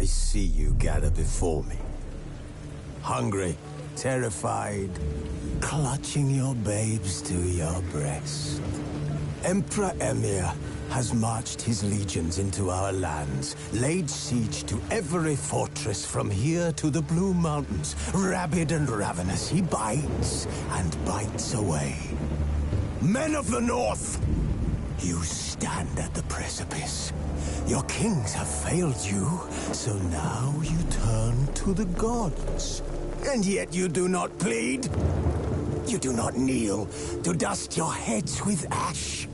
I see you gather before me. Hungry, terrified, clutching your babes to your breast. Emperor Emir has marched his legions into our lands, laid siege to every fortress from here to the Blue Mountains. Rabid and ravenous, he bites and bites away. Men of the North, you stand at the precipice. Your kings have failed you, so now you turn to the gods. And yet you do not plead. You do not kneel to dust your heads with ash.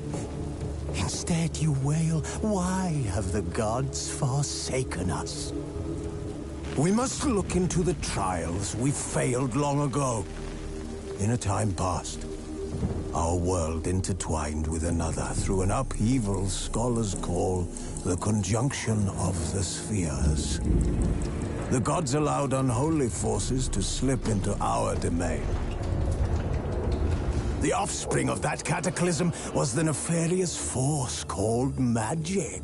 Instead you wail, why have the gods forsaken us? We must look into the trials we failed long ago. In a time past, our world intertwined with another through an upheaval scholars call the conjunction of the spheres. The gods allowed unholy forces to slip into our domain. The offspring of that cataclysm was the nefarious force called magic.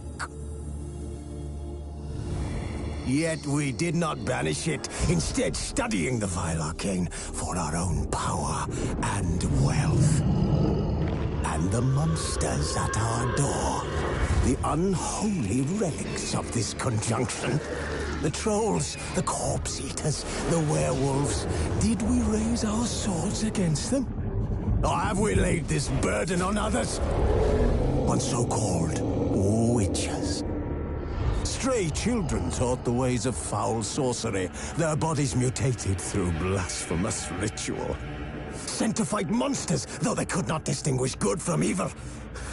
Yet we did not banish it, instead studying the vile arcane for our own power and wealth. And the monsters at our door, the unholy relics of this conjunction. The trolls, the corpse-eaters, the werewolves. Did we raise our swords against them? Or have we laid this burden on others? On so-called witches. Stray children taught the ways of foul sorcery, their bodies mutated through blasphemous ritual. Sent to fight monsters, though they could not distinguish good from evil.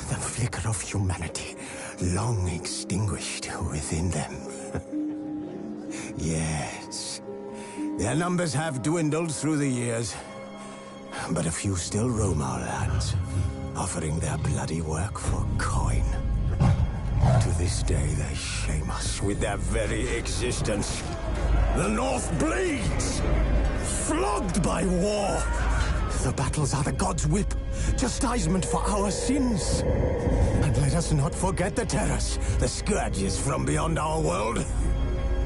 The flicker of humanity, long extinguished within them. Yes, their numbers have dwindled through the years, but a few still roam our lands, offering their bloody work for coin. To this day, they shame us with their very existence. The North bleeds, flogged by war. The battles are the gods' whip, chastisement for our sins. And let us not forget the terrors, the scourges from beyond our world.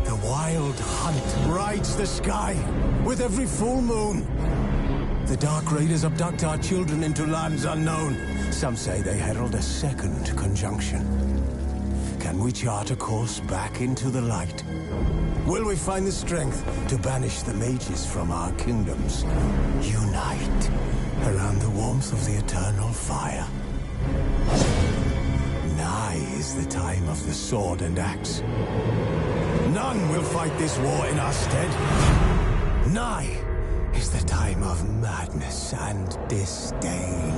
The wild hunt rides the sky with every full moon. The Dark Raiders abduct our children into lands unknown. Some say they herald a second conjunction. Can we chart a course back into the light? Will we find the strength to banish the mages from our kingdoms? Unite around the warmth of the eternal fire. Nigh is the time of the sword and axe. None will fight this war in our stead. Nigh is the time of madness and disdain.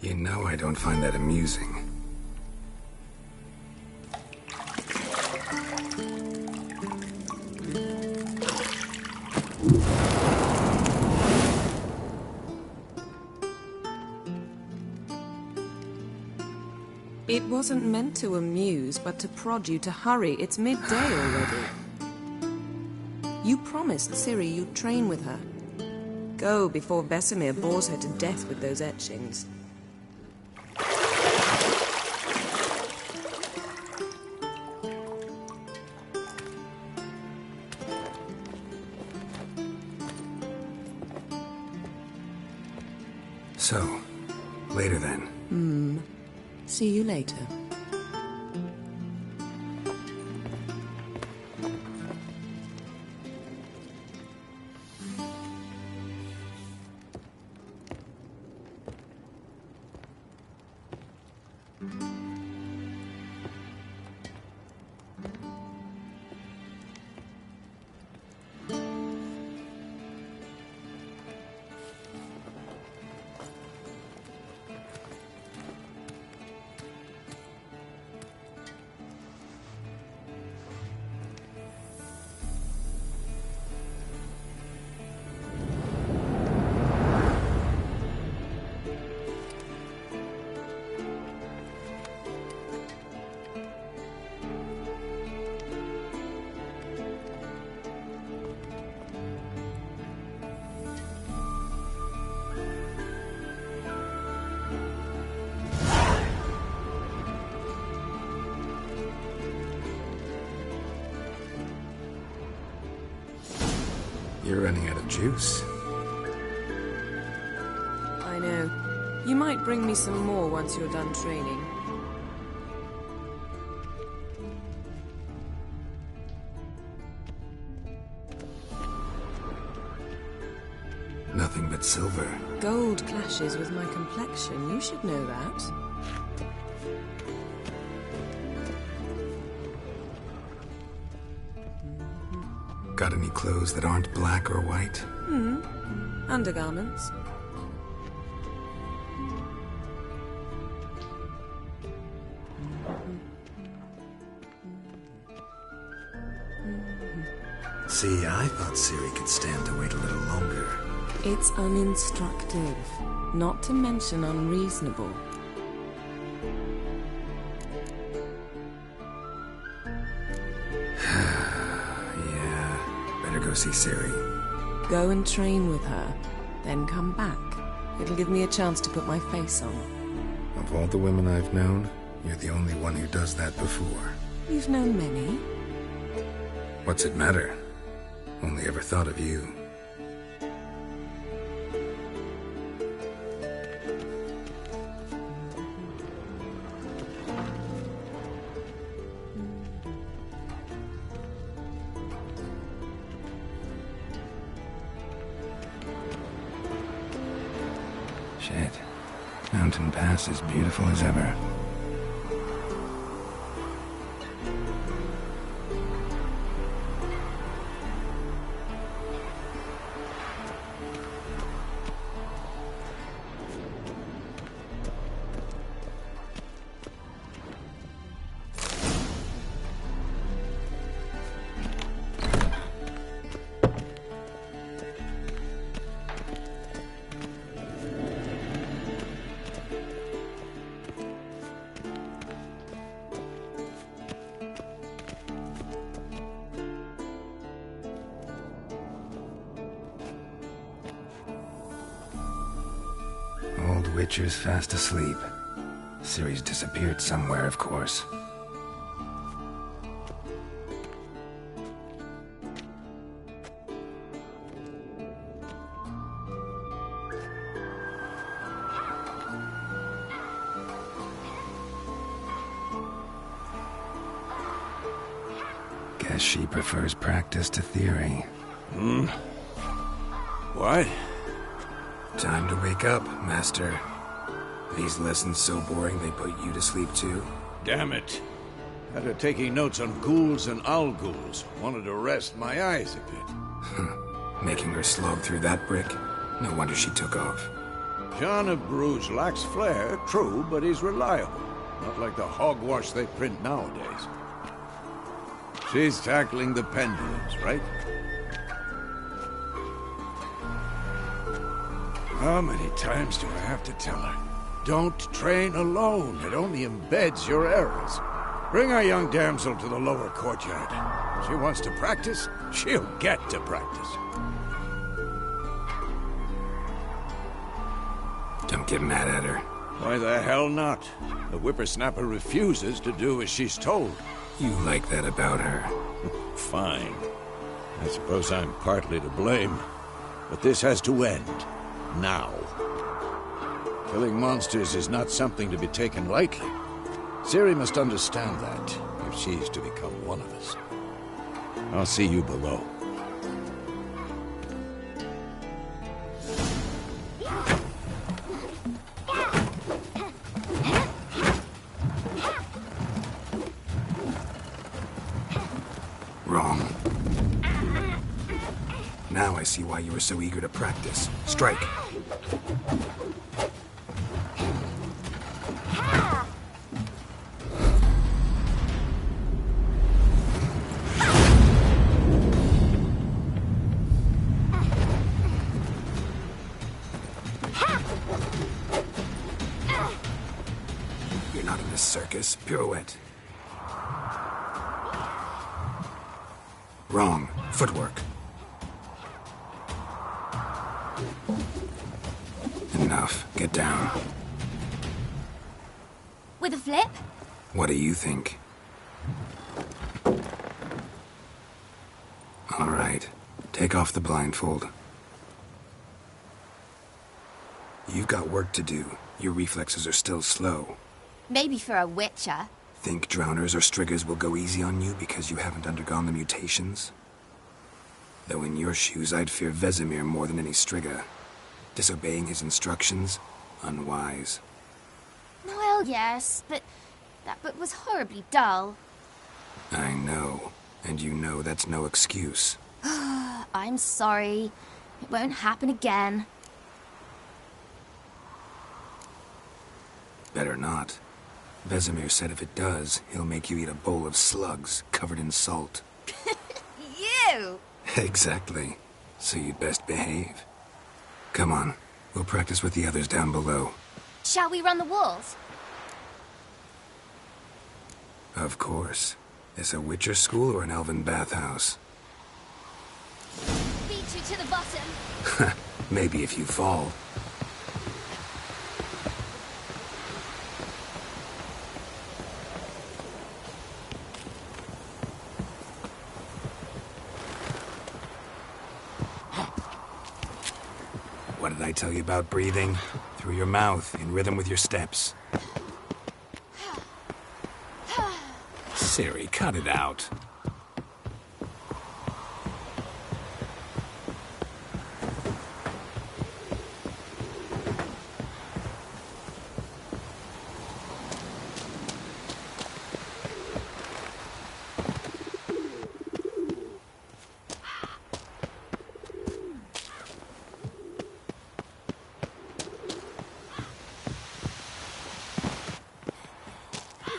You know I don't find that amusing. It wasn't meant to amuse, but to prod you to hurry. It's midday already. You promised Ciri you'd train with her. Go before Vesemir bores her to death with those etchings. So, later then. See you later. You're running out of juice. I know. You might bring me some more once you're done training. Nothing but silver. Gold clashes with my complexion. You should know that. Got any clothes that aren't black or white? Undergarments. See, I thought Ciri could stand to wait a little longer. It's uninstructive, not to mention unreasonable. Go see Ciri. Go and train with her, then come back. It'll give me a chance to put my face on. Of all the women I've known, you're the only one who does that before. You've known many. What's it matter? Only ever thought of you. Shit. Mountain Pass is beautiful as ever. Witcher's fast asleep. Ciri's disappeared somewhere, of course. She prefers practice to theory. What? Time to wake up, Master. These lessons so boring they put you to sleep too? Damn it. After taking notes on ghouls and owl-ghouls, wanted to rest my eyes a bit. Making her slog through that brick? No wonder she took off. John of Bruges lacks flair, true, but he's reliable. Not like the hogwash they print nowadays. She's tackling the pendulums, right? How many times do I have to tell her? Don't train alone. It only embeds your errors. Bring our young damsel to the lower courtyard. She wants to practice, she'll get to practice. Don't get mad at her. Why the hell not? The whippersnapper refuses to do as she's told. You like that about her. Fine. I suppose I'm partly to blame. But this has to end. Now. Killing monsters is not something to be taken lightly. Ciri must understand that, if she's to become one of us. I'll see you below. Wrong. Now I see why you were so eager to practice. Strike. You're not in this circus. Pirouette. Wrong. Footwork. Enough. Get down. With a flip? What do you think? All right. Take off the blindfold. You've got work to do. Your reflexes are still slow. Maybe for a witcher. Think drowners or striggers will go easy on you because you haven't undergone the mutations? Though in your shoes, I'd fear Vesemir more than any strigger. Disobeying his instructions? Unwise. Well, yes, but that book was horribly dull. I know. And you know that's no excuse. I'm sorry. It won't happen again. Better not. Vesemir said if it does, he'll make you eat a bowl of slugs covered in salt. You! Exactly. So you'd best behave. Come on. We'll practice with the others down below. Shall we run the walls? Of course. Is a Witcher school or an elven bathhouse? Beat you to the bottom. Maybe if you fall. What did I tell you about breathing? Through your mouth, in rhythm with your steps. Ciri, cut it out.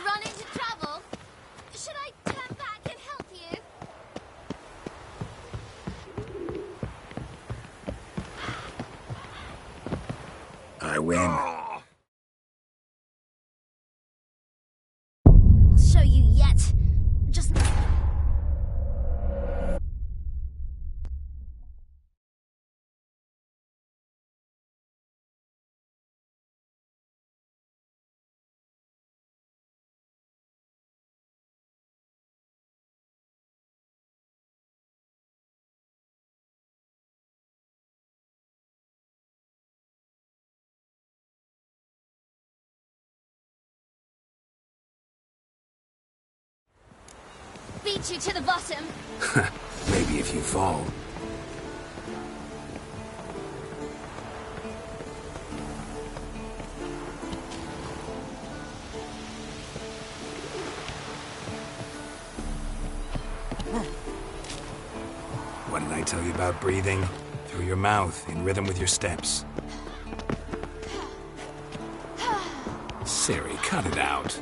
Run into trouble? Should I turn back and help you? I win. I'll show you yet. Just... beat you to the bottom. Maybe if you fall. I tell you about breathing? Through your mouth, in rhythm with your steps. Ciri, cut it out.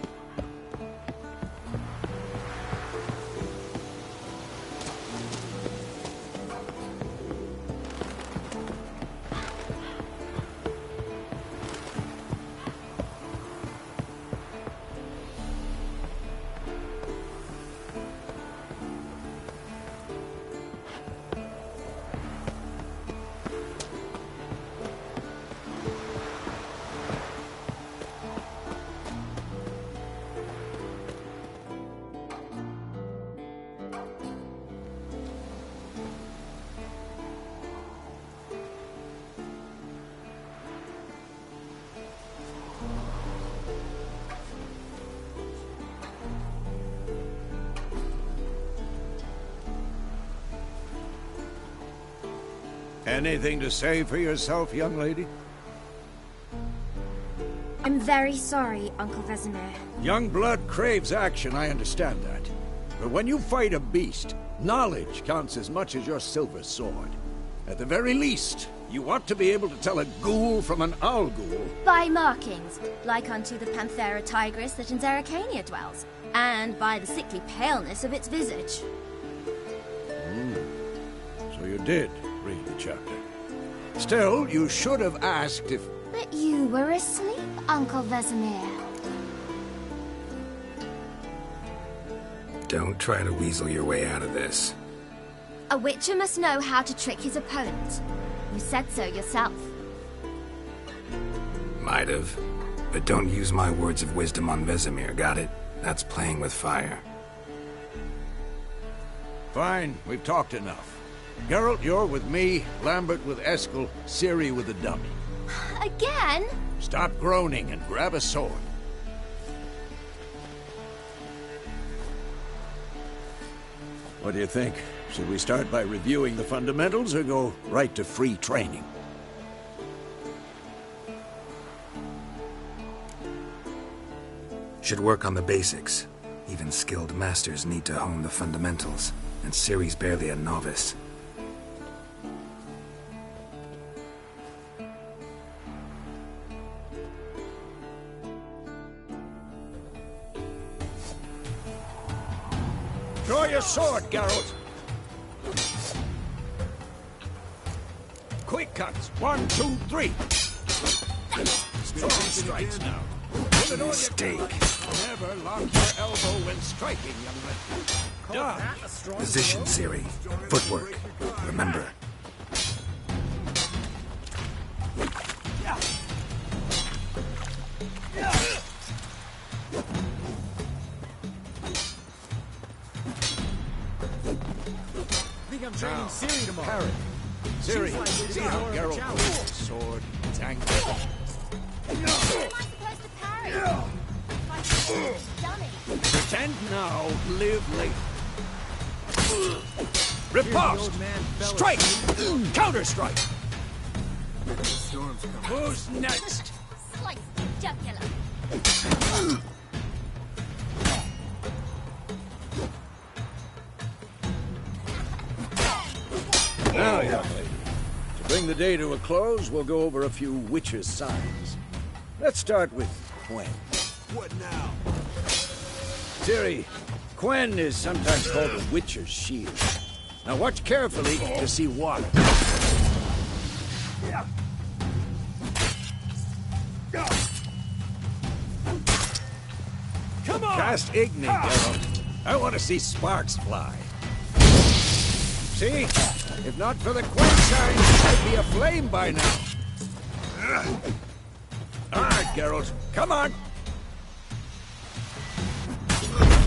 Anything to say for yourself, young lady? I'm very sorry, Uncle Vesemir. Young blood craves action, I understand that. But when you fight a beast, knowledge counts as much as your silver sword. At the very least, you ought to be able to tell a ghoul from an owl ghoul. By markings, like unto the Panthera tigris that in Zerrikania dwells, and by the sickly paleness of its visage. So you did read the chapter. Still, you should have asked if... But you were asleep, Uncle Vesemir. Don't try to weasel your way out of this. A witcher must know how to trick his opponent. You said so yourself. Might have. But don't use my words of wisdom on Vesemir, got it? That's playing with fire. Fine, we've talked enough. Geralt, you're with me, Lambert with Eskel, Ciri with the dummy. Again? Stop groaning and grab a sword. What do you think? Should we start by reviewing the fundamentals or go right to free training? Should work on the basics. Even skilled masters need to hone the fundamentals, and Ciri's barely a novice. Draw your sword, Geralt! Quick cuts! 1, 2, 3! Strong strikes now. Put it on your Mistake. Never lock your elbow when striking, young man. Position, Ciri. Footwork. Remember. I'm training Ciri tomorrow. Parry. Ciri, see how Geralt holds his sword? It's angry. How am I supposed to parry? Dummy. Pretend now, live later. Riposte! Strike! Counter-strike! Who's next? Slice the jugular. Now, young lady, to bring the day to a close, we'll go over a few witches' signs. Let's start with Quen. What now? Ciri, Quen is sometimes called the witcher's shield. Now watch carefully to see why. Come on! Cast Igni, Geralt. I want to see sparks fly. See? If not for the Quen sign, I'd be aflame by now. All right, Geralt. Come on.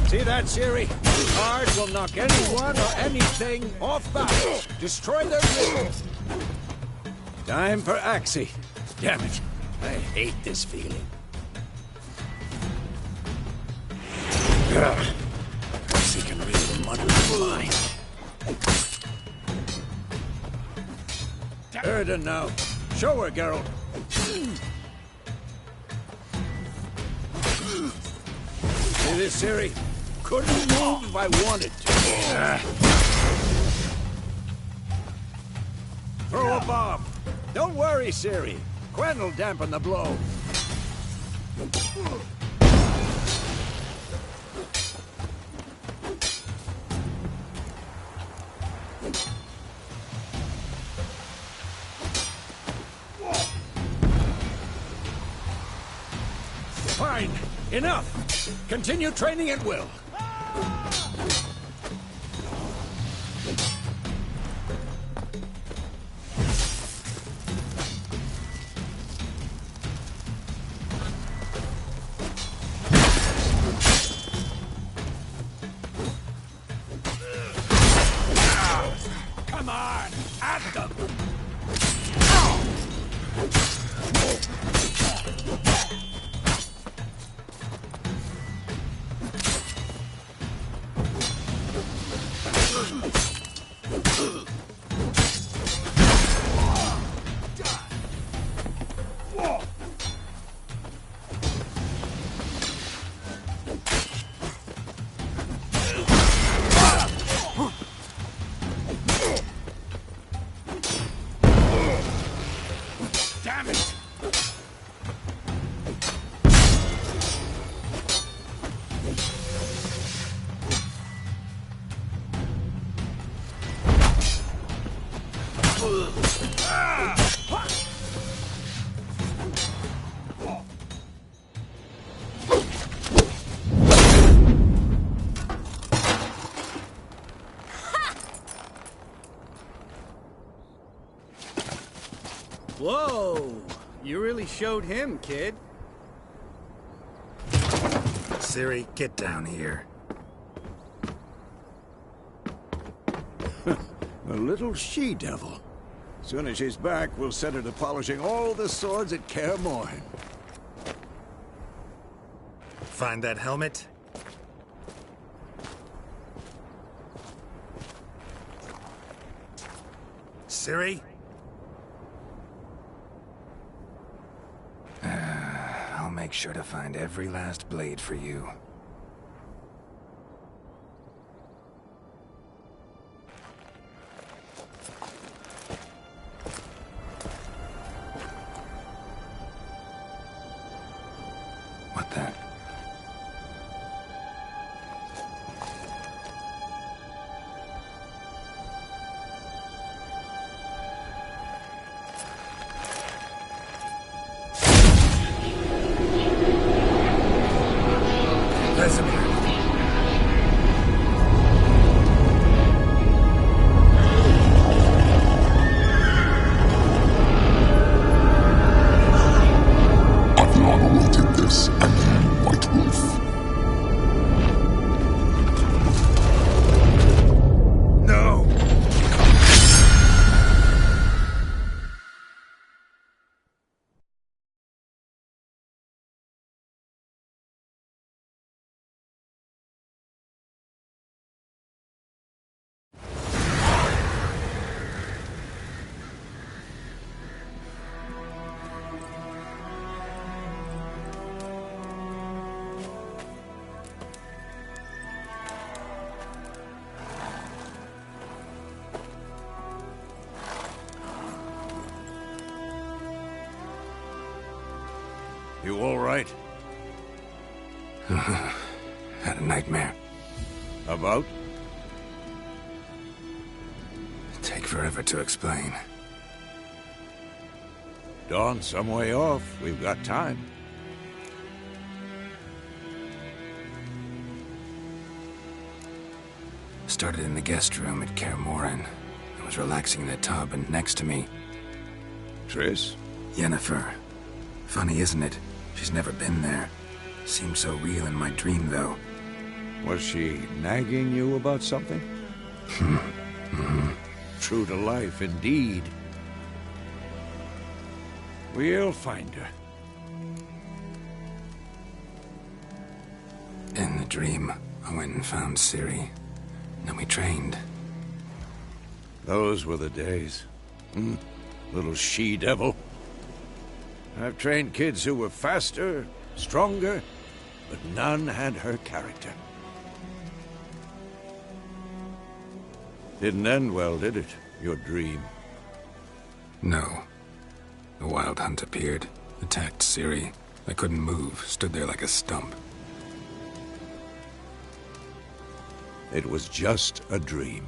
See that, Ciri? Hard will knock anyone or anything off balance. Destroy their rhythm. Time for Axie. Damn it. I hate this feeling. Axie can read the mud of the mind. Erden now. Show her, Geralt. See this, Ciri? Couldn't move if I wanted to. throw a bomb. Don't worry, Ciri. Quen will dampen the blow. Fine. Enough. Continue training at will. Come on, at them! Damn it! Whoa! You really showed him, kid. Ciri, get down here. A little she-devil. Soon as she's back, we'll set her to polishing all the swords at Kaer Morhen. Find that helmet? Ciri? I'll make sure to find every last blade for you. What the? Vesemir. I've long awaited this, and you, White Wolf. No! You all right? Had a nightmare. About? Take forever to explain. Dawn's some way off. We've got time. Started in the guest room at Kaer Morhen. I was relaxing in the tub, and next to me, Triss? Yennefer. Funny, isn't it? She's never been there. Seemed so real in my dream, though. Was she nagging you about something? True to life, indeed. We'll find her. In the dream, I went and found Ciri. Then we trained. Those were the days. Little she-devil. I've trained kids who were faster, stronger, but none had her character. Didn't end well, did it? Your dream. No. The Wild Hunt appeared, attacked Ciri. I couldn't move, stood there like a stump. It was just a dream.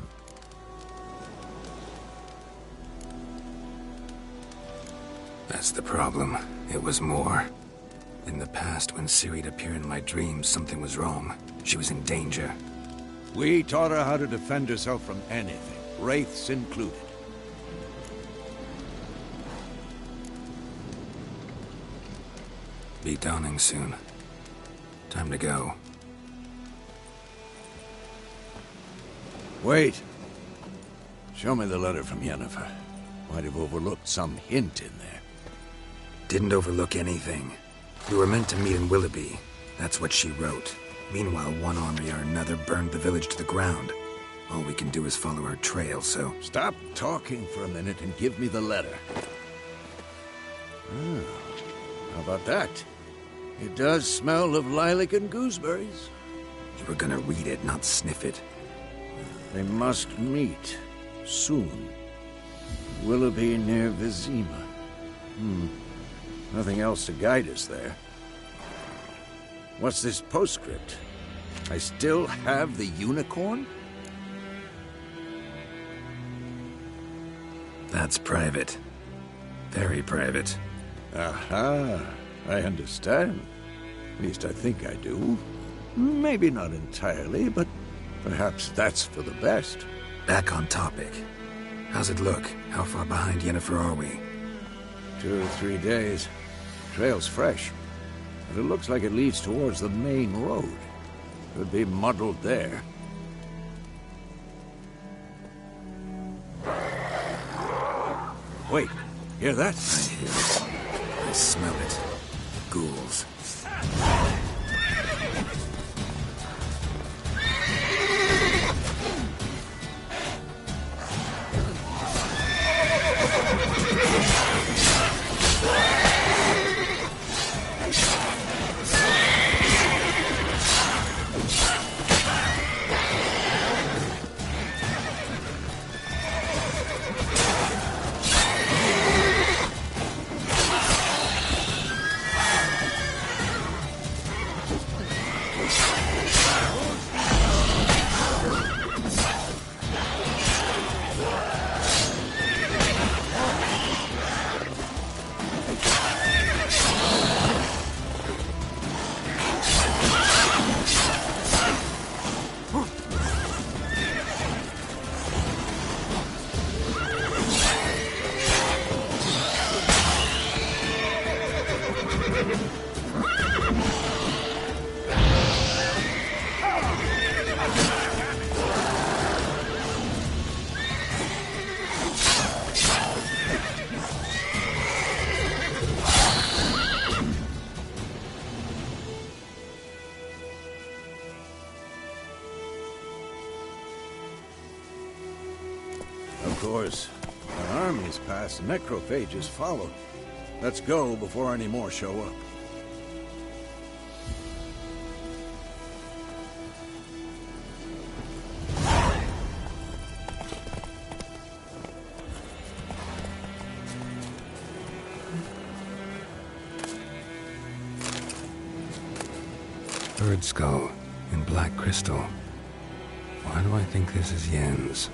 That's the problem. It was more. In the past, when Ciri'd appear in my dreams, something was wrong. She was in danger. We taught her how to defend herself from anything, wraiths included. Be dawning soon. Time to go. Wait. Show me the letter from Yennefer. Might have overlooked some hint in there. Didn't overlook anything. We were meant to meet in Willoughby. That's what she wrote. Meanwhile, one army or another burned the village to the ground. All we can do is follow her trail, so... Stop talking for a minute and give me the letter. Oh, how about that? It does smell of lilac and gooseberries. You were gonna read it, not sniff it. They must meet. Soon. Willoughby near Vizima. Nothing else to guide us there. What's this postscript? I still have the unicorn? That's private. Very private. Aha, I understand. At least I think I do. Maybe not entirely, but perhaps that's for the best. Back on topic. How's it look? How far behind Yennefer are we? 2 or 3 days. Trail's fresh, but it looks like it leads towards the main road. Could be muddled there. Wait, hear that? I hear it. I smell it. Ghouls. Of course, when armies pass, necrophages follow. Let's go before any more show up. Bird skull in black crystal. Why do I think this is Yen's?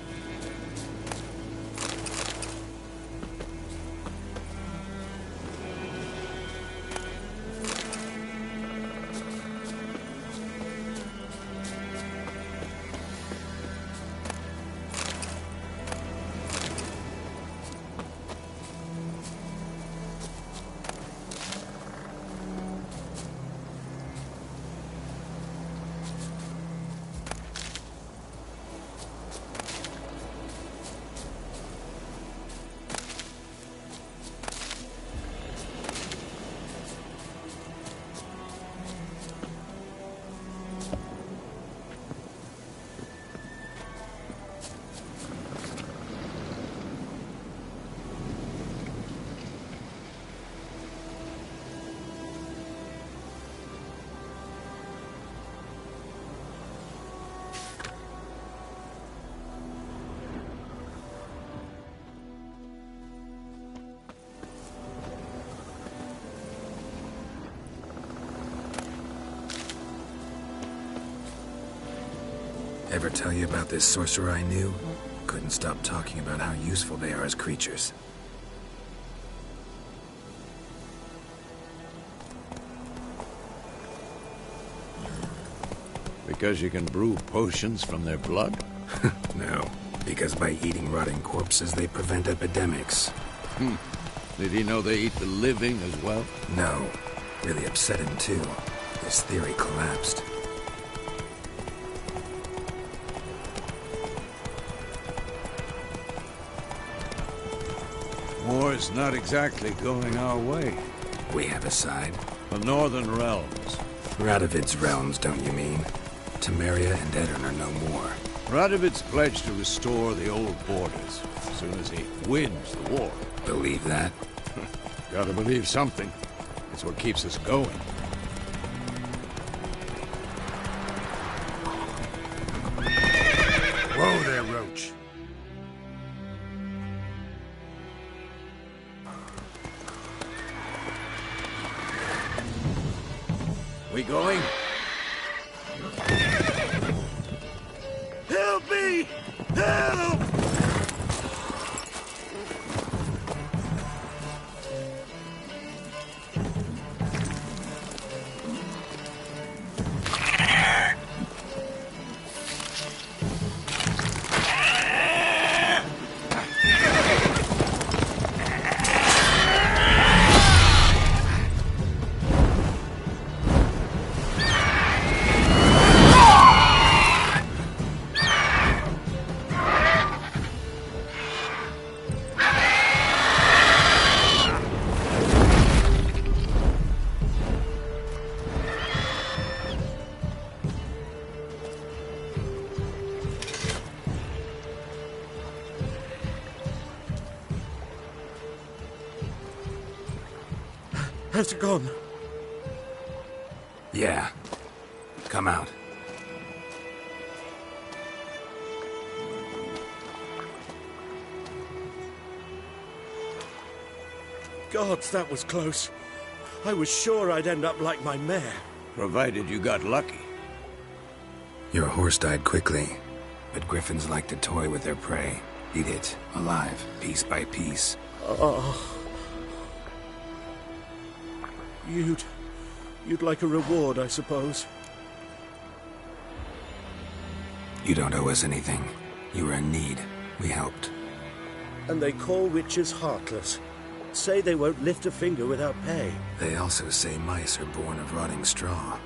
Ever tell you about this sorcerer I knew? Couldn't stop talking about how useful they are as creatures. Because you can brew potions from their blood? No, because by eating rotting corpses, they prevent epidemics. Did he know they eat the living as well? No. Really upset him, too. His theory collapsed. War's not exactly going our way. We have a side. The Northern Realms. Radovid's realms, don't you mean? Temeria and Edirn are no more. Radovid's pledged to restore the old borders as soon as he wins the war. Believe that? Gotta believe something. It's what keeps us going. Whoa there, Roach. We going? Help me! Help! Has it gone? Yeah. Come out. Gods, that was close. I was sure I'd end up like my mare. Provided you got lucky. Your horse died quickly, but griffins like to toy with their prey. Eat it, alive, piece by piece. Oh. You'd like a reward, I suppose. You don't owe us anything. You were in need. We helped. And they call witches heartless. Say they won't lift a finger without pay. They also say mice are born of rotting straw.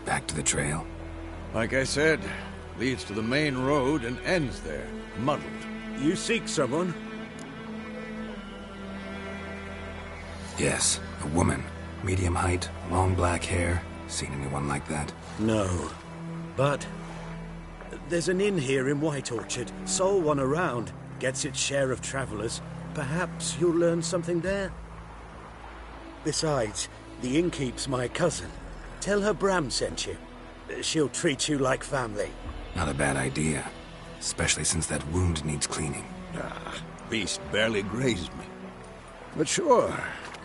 Back to the trail? Like I said, leads to the main road and ends there, muddled. You seek someone? Yes, a woman. Medium height, long black hair. Seen anyone like that? No. But there's an inn here in White Orchard. Sole one around. Gets its share of travelers. Perhaps you'll learn something there? Besides, the innkeep's my cousin. Tell her Bram sent you. She'll treat you like family. Not a bad idea. Especially since that wound needs cleaning. Beast barely grazed me. But sure,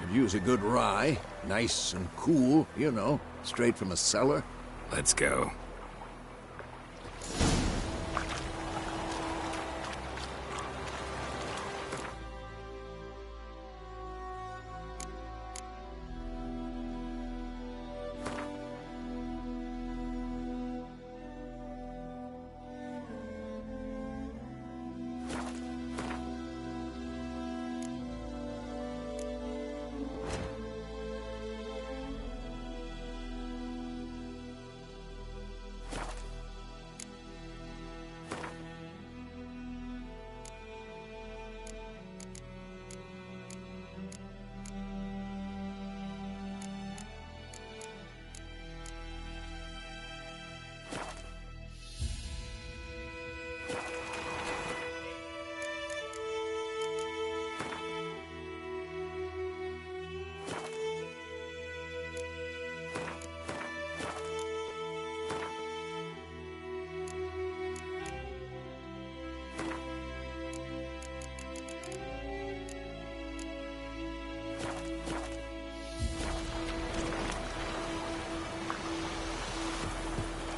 could use a good rye. Nice and cool, you know, straight from a cellar. Let's go.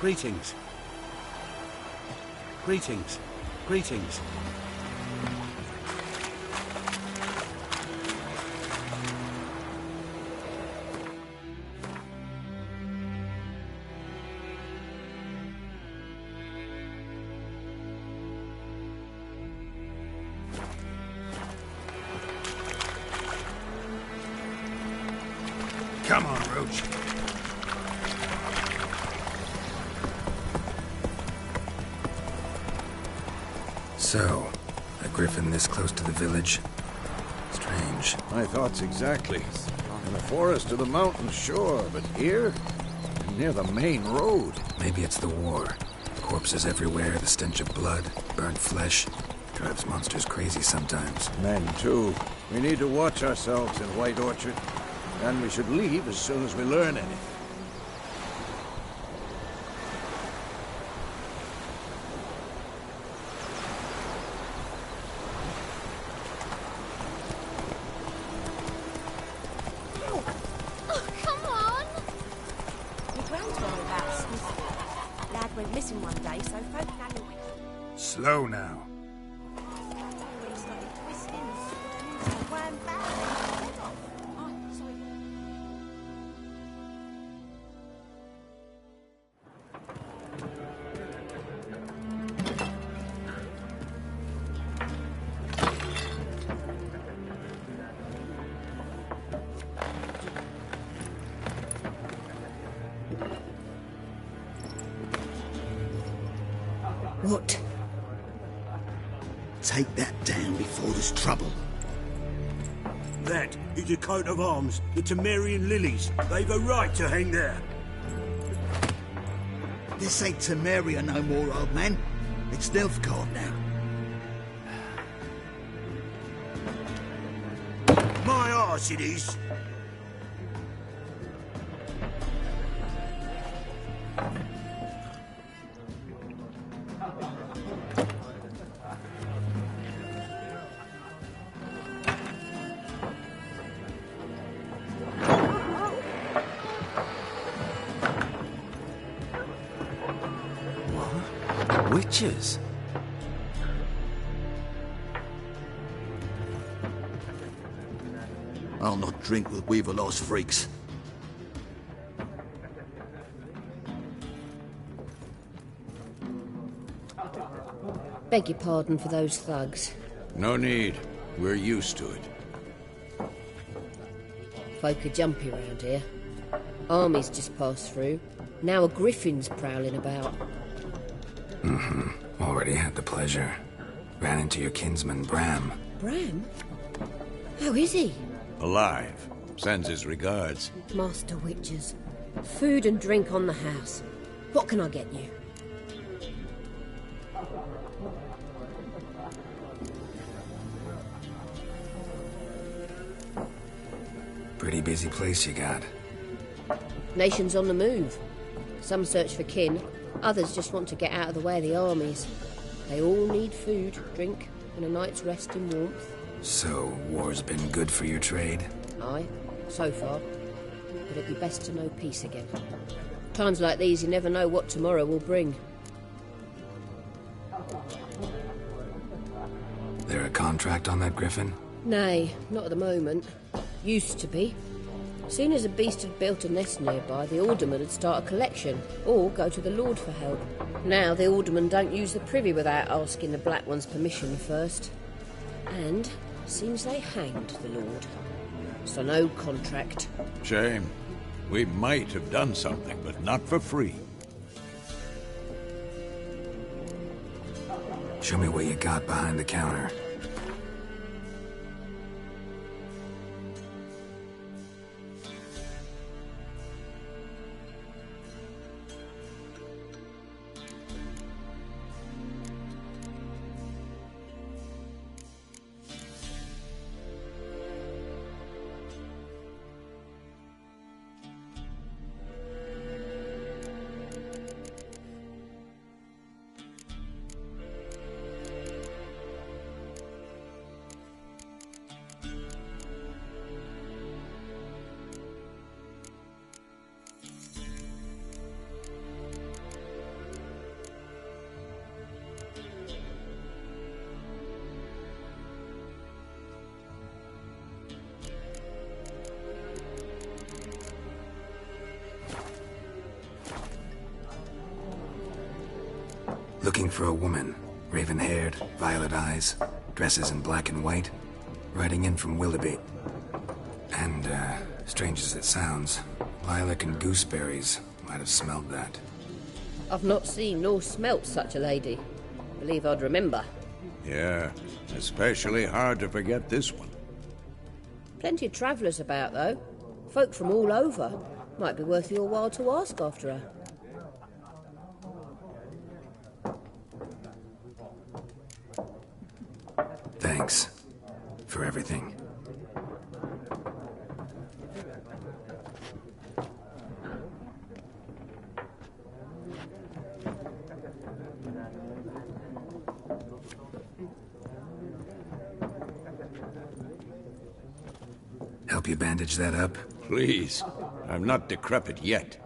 Greetings. Greetings. Greetings. Come on, Roach. So, a griffin this close to the village? Strange. My thoughts exactly. In the forest or the mountains, sure, but here? Near the main road. Maybe it's the war. Corpses everywhere, the stench of blood, burnt flesh. Drives monsters crazy sometimes. Men, too. We need to watch ourselves in White Orchard. And we should leave as soon as we learn anything. Oh, come on! Your grandmother about lad went missing one day, so folk know it. Slow now. He started twisting and so ran back. Oh, sorry. What? Take that down before there's trouble. That is a coat of arms, the Temerian lilies. They've a right to hang there. This ain't Temeria no more, old man. It's Nilfgaard now. My arse it is. Witches? I'll not drink with Weaverlaw's freaks. Beg your pardon for those thugs. No need. We're used to it. Folk are jumpy round here. Armies just passed through. Now a griffin's prowling about. Already had the pleasure. Ran into your kinsman, Bram. Bram? How is he? Alive. Sends his regards. Master Witches. Food and drink on the house. What can I get you? Pretty busy place you got. Nations on the move. Some search for kin, others just want to get out of the way of the armies. They all need food, drink, and a night's rest in warmth. So, war's been good for your trade? Aye, so far. But it'd be best to know peace again. Times like these, you never know what tomorrow will bring. There a contract on that griffin? Nay, not at the moment. Used to be. Soon as a beast had built a nest nearby, the alderman would start a collection, or go to the Lord for help. Now the aldermen don't use the privy without asking the Black One's permission first. And seems they hanged the Lord. So no contract. Shame. We might have done something, but not for free. Show me what you got behind the counter. looking for a woman. Raven-haired, violet eyes, dresses in black and white, riding in from Willoughby. And, strange as it sounds, lilac and gooseberries might have smelled that. I've not seen nor smelt such a lady. Believe I'd remember. Yeah, especially hard to forget this one. Plenty of travellers about, though. Folk from all over. Might be worth your while to ask after her. Thanks for everything. Help you bandage that up? Please. I'm not decrepit yet.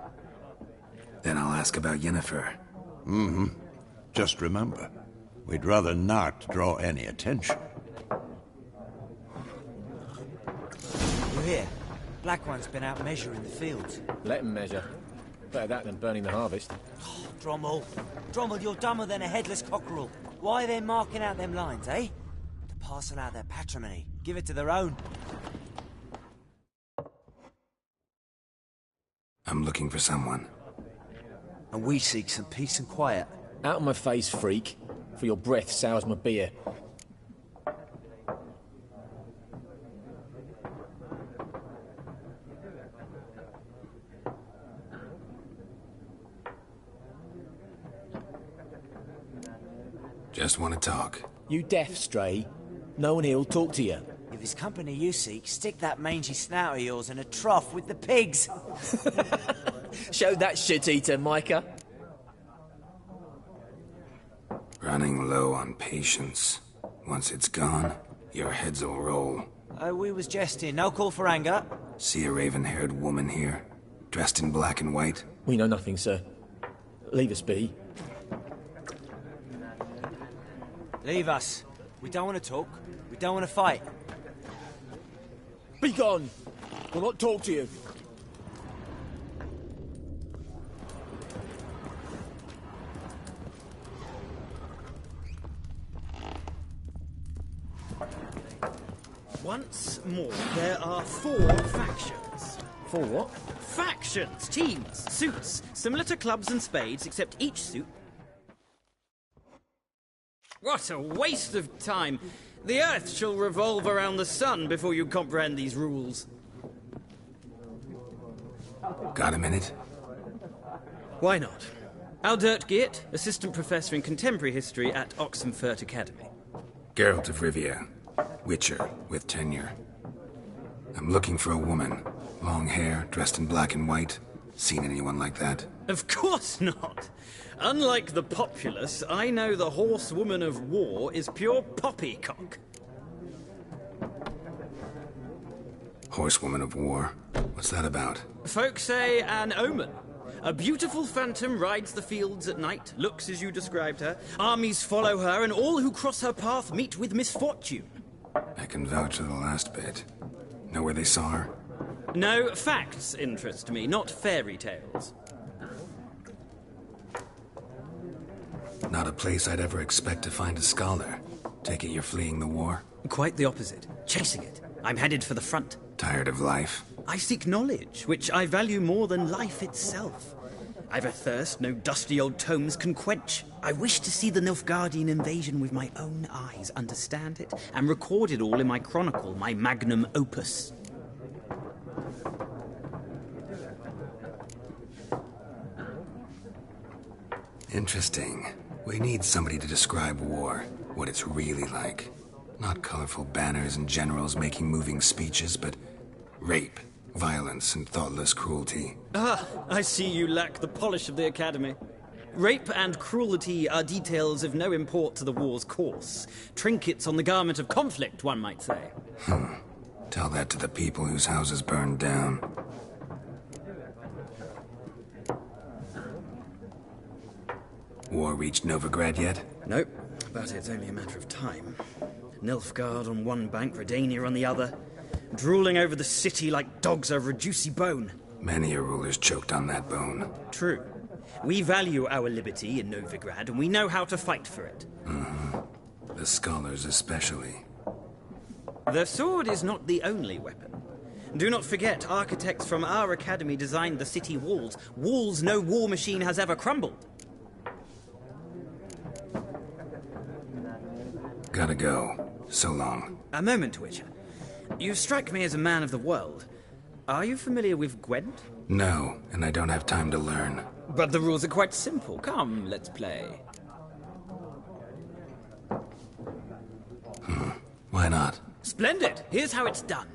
Then I'll ask about Yennefer. Mm-hmm. Just remember, we'd rather not draw any attention. You hear? Black One's been out measuring the fields. Let him measure. Better that than burning the harvest. Oh, Drommel. Drommel, you're dumber than a headless cockerel. Why are they marking out them lines, eh? To parcel out their patrimony. Give it to their own. I'm looking for someone. And we seek some peace and quiet. Out of my face, freak. For your breath sours my beer. Just want to talk. You deaf, Stray? No one here'll talk to you. If it's company you seek, stick that mangy snout of yours in a trough with the pigs. Show that shit-eater, Micah. Running low on patience. Once it's gone, your heads will roll. Oh, we was jesting. No call for anger. See a raven-haired woman here, dressed in black and white? We know nothing, sir. Leave us be. Leave us. We don't want to talk. We don't want to fight. Be gone! We'll not talk to you. Once more, there are 4 factions. 4 what? Factions, teams, suits, similar to clubs and spades, except each suit... What a waste of time! The Earth shall revolve around the sun before you comprehend these rules. Got a minute? Why not? Aldert Geert, Assistant Professor in Contemporary History at Oxenfurt Academy. Geralt of Rivia, Witcher with tenure. I'm looking for a woman. Long hair, dressed in black and white. Seen anyone like that? Of course not! Unlike the populace, I know the horsewoman of war is pure poppycock. Horsewoman of war? What's that about? Folk say an omen. A beautiful phantom rides the fields at night, looks as you described her. Armies follow her, and all who cross her path meet with misfortune. I can vouch for the last bit. Know where they saw her? No, facts interest me, not fairy tales. Not a place I'd ever expect to find a scholar. Take it you're fleeing the war? Quite the opposite. Chasing it. I'm headed for the front. Tired of life? I seek knowledge, which I value more than life itself. I've a thirst no dusty old tomes can quench. I wish to see the Nilfgaardian invasion with my own eyes, understand it, and record it all in my chronicle, my magnum opus. Interesting. We need somebody to describe war, what it's really like. Not colorful banners and generals making moving speeches, but rape, violence, and thoughtless cruelty. Ah, I see you lack the polish of the Academy. Rape and cruelty are details of no import to the war's course. Trinkets on the garment of conflict, one might say. Tell that to the people whose houses burned down. War reached Novigrad yet? Nope, but it's only a matter of time. Nilfgaard on one bank, Redania on the other, drooling over the city like dogs over a juicy bone. Many a ruler's choked on that bone. True. We value our liberty in Novigrad, and we know how to fight for it. The scholars especially. The sword is not the only weapon. Do not forget, architects from our academy designed the city walls. Walls no war machine has ever crumbled. Gotta go. So long. A moment, Witcher. You strike me as a man of the world. Are you familiar with Gwent? No, and I don't have time to learn. But the rules are quite simple. Come, let's play. Why not? Splendid! Here's how it's done.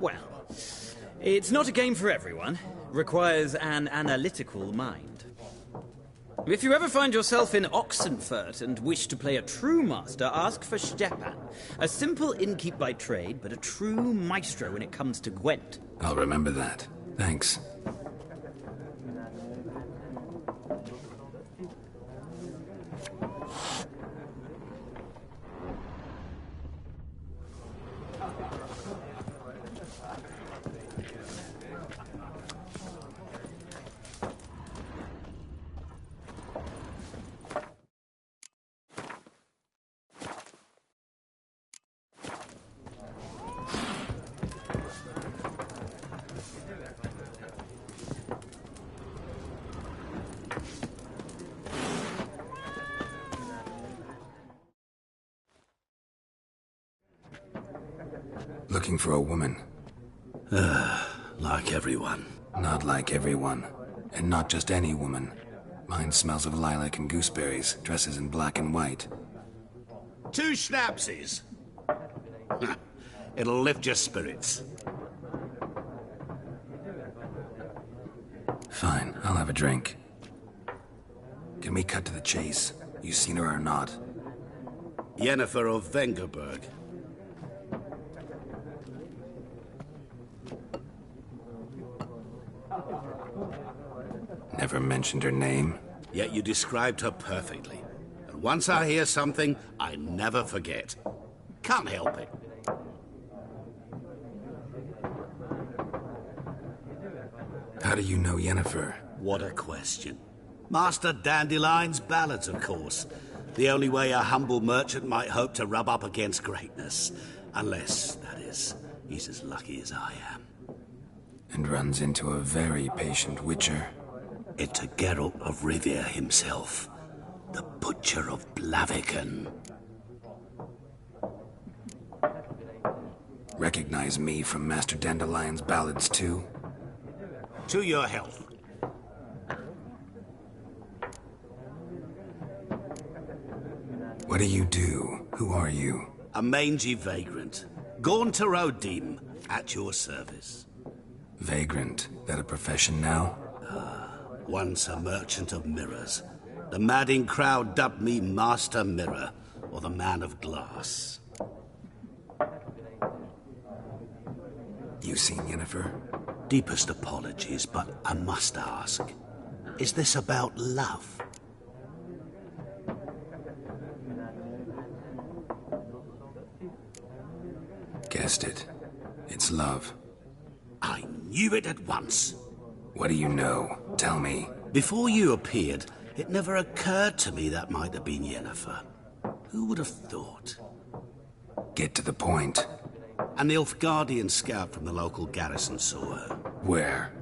Well, it's not a game for everyone. Requires an analytical mind. If you ever find yourself in Oxenfurt and wish to play a true master, ask for Stepan. A simple innkeep by trade, but a true maestro when it comes to Gwent. I'll remember that. Thanks. Looking for a woman. Like everyone. Not like everyone. And not just any woman. Mine smells of lilac and gooseberries, dresses in black and white. 2 schnapsies. It'll lift your spirits. Fine, I'll have a drink. Can we cut to the chase? You seen her or not? Yennefer of Vengerberg. Never mentioned her name. Yet you described her perfectly. And once I hear something, I never forget. Can't help it. How do you know Yennefer? What a question. Master Dandelion's ballads, of course. The only way a humble merchant might hope to rub up against greatness. Unless, that is, he's as lucky as I am. And runs into a very patient witcher. It's a Geralt of Rivia himself. The Butcher of Blaviken. Recognize me from Master Dandelion's ballads, too? To your health. What do you do? Who are you? A mangy vagrant. Gaunter Odim, at your service. Vagrant? That a profession now? Once a merchant of mirrors. The madding crowd dubbed me Master Mirror, or the Man of Glass. You seen Yennefer? Deepest apologies, but I must ask. Is this about love? Guessed it. It's love. I knew it at once. What do you know? Tell me. Before you appeared, it never occurred to me that might have been Yennefer. Who would have thought? Get to the point. An Nilfgaardian scout from the local garrison saw her. Where?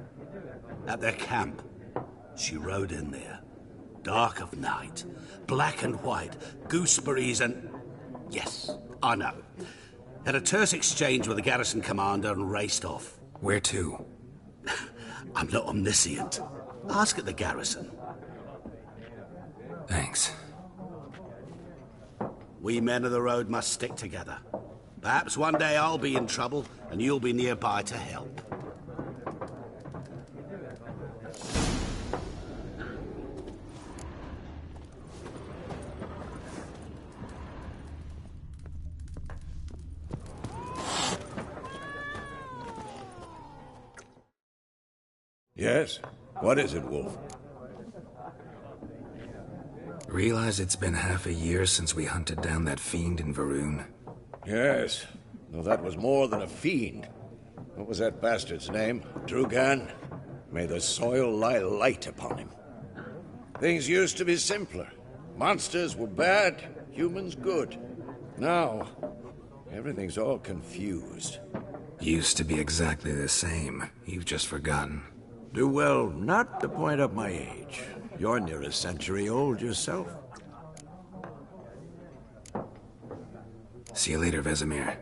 At their camp. She rode in there. Dark of night. Black and white. Gooseberries and... Yes, I know. Had a terse exchange with the garrison commander and raced off. Where to? I'm not omniscient. Ask at the garrison. Thanks. We men of the road must stick together. Perhaps one day I'll be in trouble and you'll be nearby to help. Yes? What is it, Wolf? Realize it's been half a year since we hunted down that fiend in Varun? Yes, though that was more than a fiend. What was that bastard's name? Drugan? May the soil lie light upon him. Things used to be simpler. Monsters were bad, humans good. Now, everything's all confused. Used to be exactly the same. You've just forgotten. Do well not to point up my age. You're near a century old yourself. See you later, Vesemir.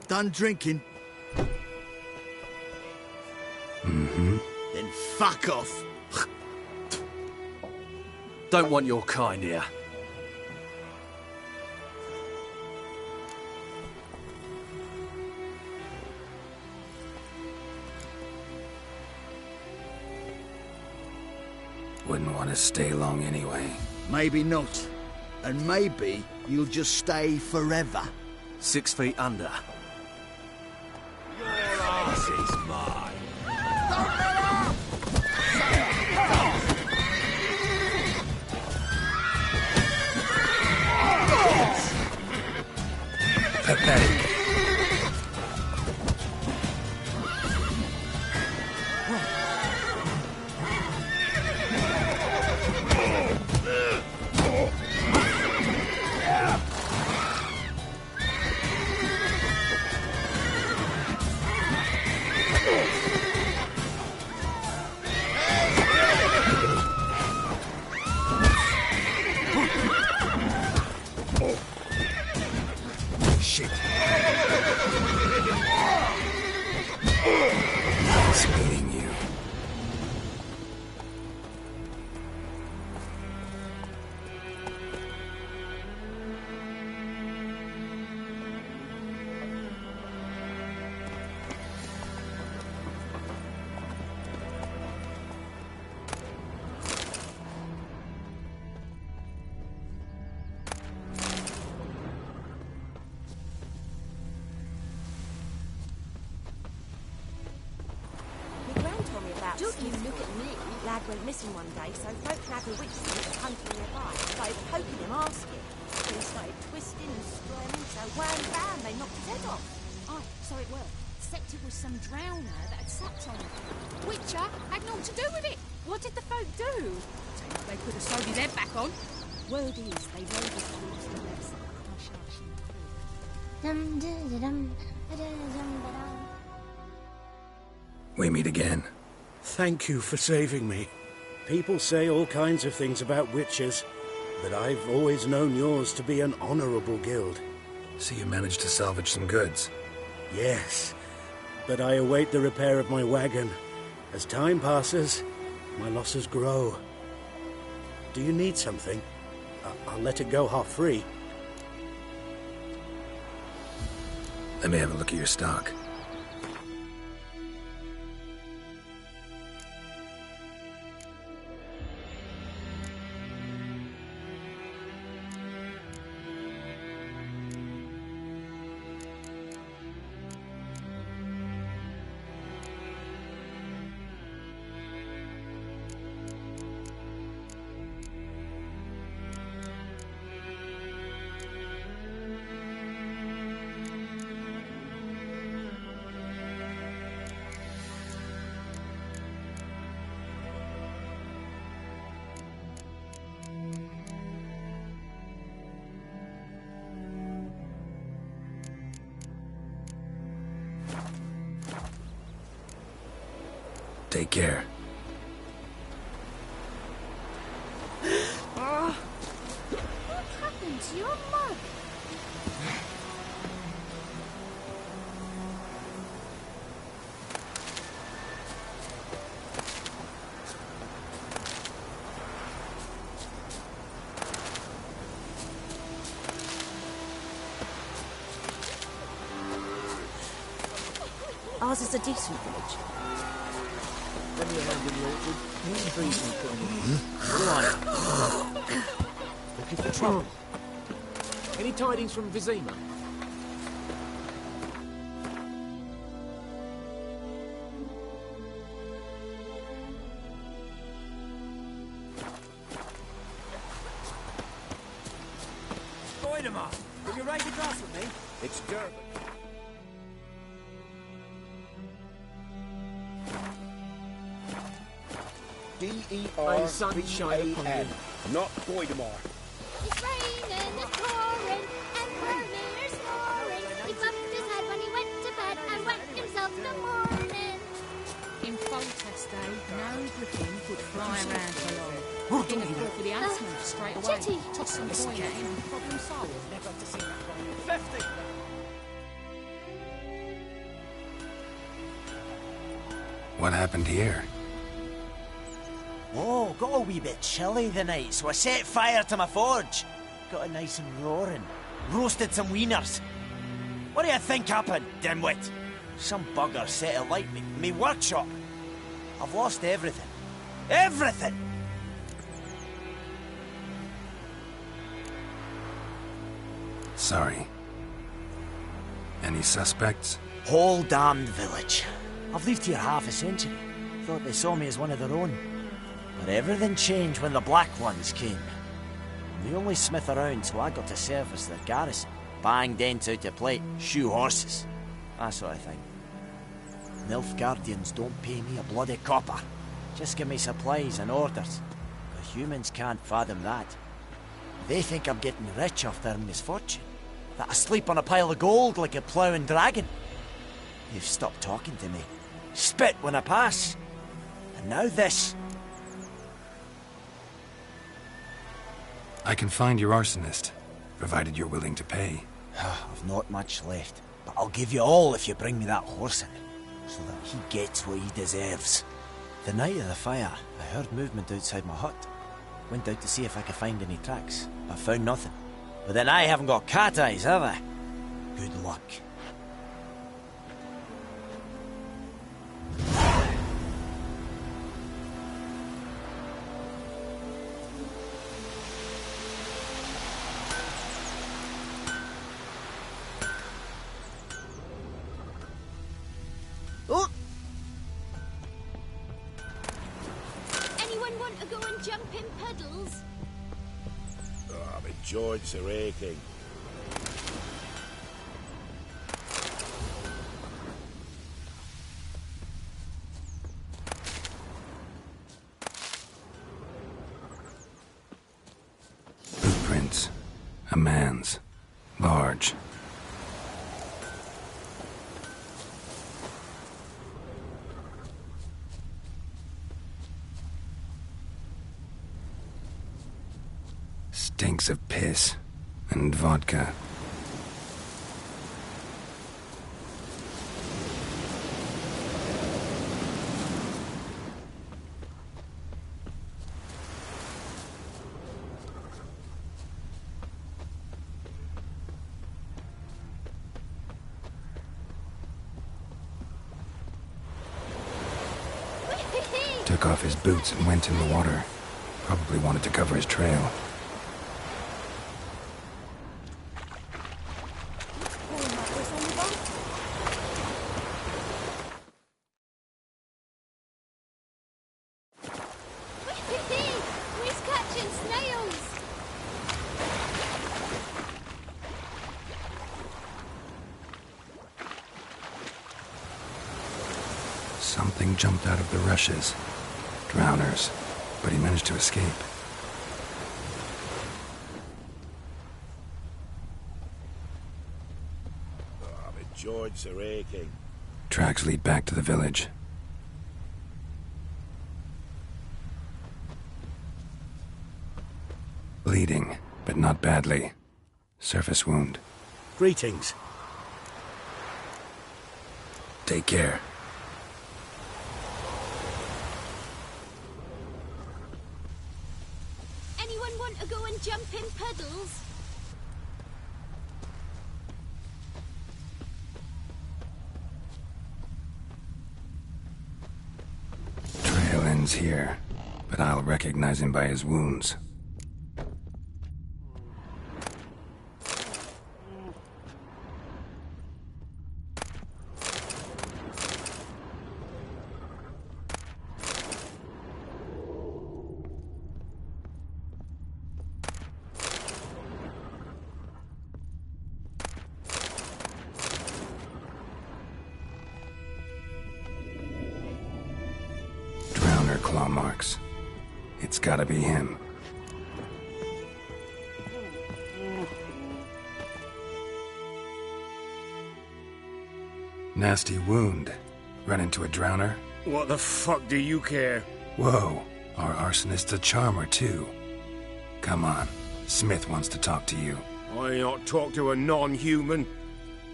done drinking. Mm-hmm. Then fuck off. Don't want your kind here. Wouldn't want to stay long anyway. Maybe not. And maybe you'll just stay forever. 6 feet under. Your ass is mine. Pathetic. Shit. Nice meeting you. My gran told me about Don't you Smith's look at me. Lad went missing one day, so folk had the witch snitch hunting nearby. Started poking him, asking. Then he started twisting and squirming, so wham bam, they knocked his head off. Aye, so it were. Except it was some drowner that had sapped on him. Witcher had naught to do with it. What did the folk do? Tell you, they could have sewed his head back on. Word is, they rode his towards the west. Hush, hush, in the creek. We meet again. Thank you for saving me. People say all kinds of things about witches, but I've always known yours to be an honourable guild. So you managed to salvage some goods? Yes, but I await the repair of my wagon. As time passes, my losses grow. Do you need something? I'll let it go half-free. Let me have a look at your stock. Take care. What happened to your mug? Ours is a decent village. When you're around in the orchard, who's trees we putting in? Right. Looking for trouble. Any tidings from Vizima? Spider-Man, will you raise a glass with me? It's Durban. D-E-R-B-A-N, not Voidemar. It's raining, it's pouring, and Vermeer's snoring. He bumped his head when he went to bed and wet himself in the morning. In Foltest Day, no griffin could fly around for long. In a for the asthma straight away. Jetty. Toss some boy in and problem solved. Never to see that one. 50! What happened here? Oh, got a wee bit chilly the night, so I set fire to my forge. Got it nice and roaring. Roasted some wieners. What do you think happened, dimwit? Some bugger set alight me workshop. I've lost everything. Everything! Sorry. Any suspects? Whole damned village. I've lived here half a century. Thought they saw me as one of their own. But everything changed when the Black Ones came. I'm the only smith around, so I got to serve as their garrison. Bang dents out to plate, shoe horses. That sort of thing. Nilfgaardians don't pay me a bloody copper. Just give me supplies and orders. The humans can't fathom that. They think I'm getting rich off their misfortune. That I sleep on a pile of gold like a ploughing dragon. They've stopped talking to me. Spit when I pass. And now this. I can find your arsonist, provided you're willing to pay. I've not much left, but I'll give you all if you bring me that horse in, so that he gets what he deserves. The night of the fire, I heard movement outside my hut. Went out to see if I could find any tracks, but found nothing. But then I haven't got cat eyes, have I? Good luck. Anyone want to go and jump in puddles? Oh, my joints are aching. Footprints. A man's. Large. Stinks of piss and vodka. Took off his boots and went in the water. Probably wanted to cover his trail. We're catching snails! Something jumped out of the rushes. Drowners. But he managed to escape. Oh, my joints are aching. Tracks lead back to the village. Bleeding, but not badly. Surface wound. Greetings. Take care. Anyone want to go and jump in puddles? Trail ends here, but I'll recognize him by his wounds. Claw marks. It's gotta be him. Nasty wound. Run into a drowner? What the fuck do you care? Whoa, our arsonist's a charmer too. Come on, Smith wants to talk to you. I ain't not talk to a non-human.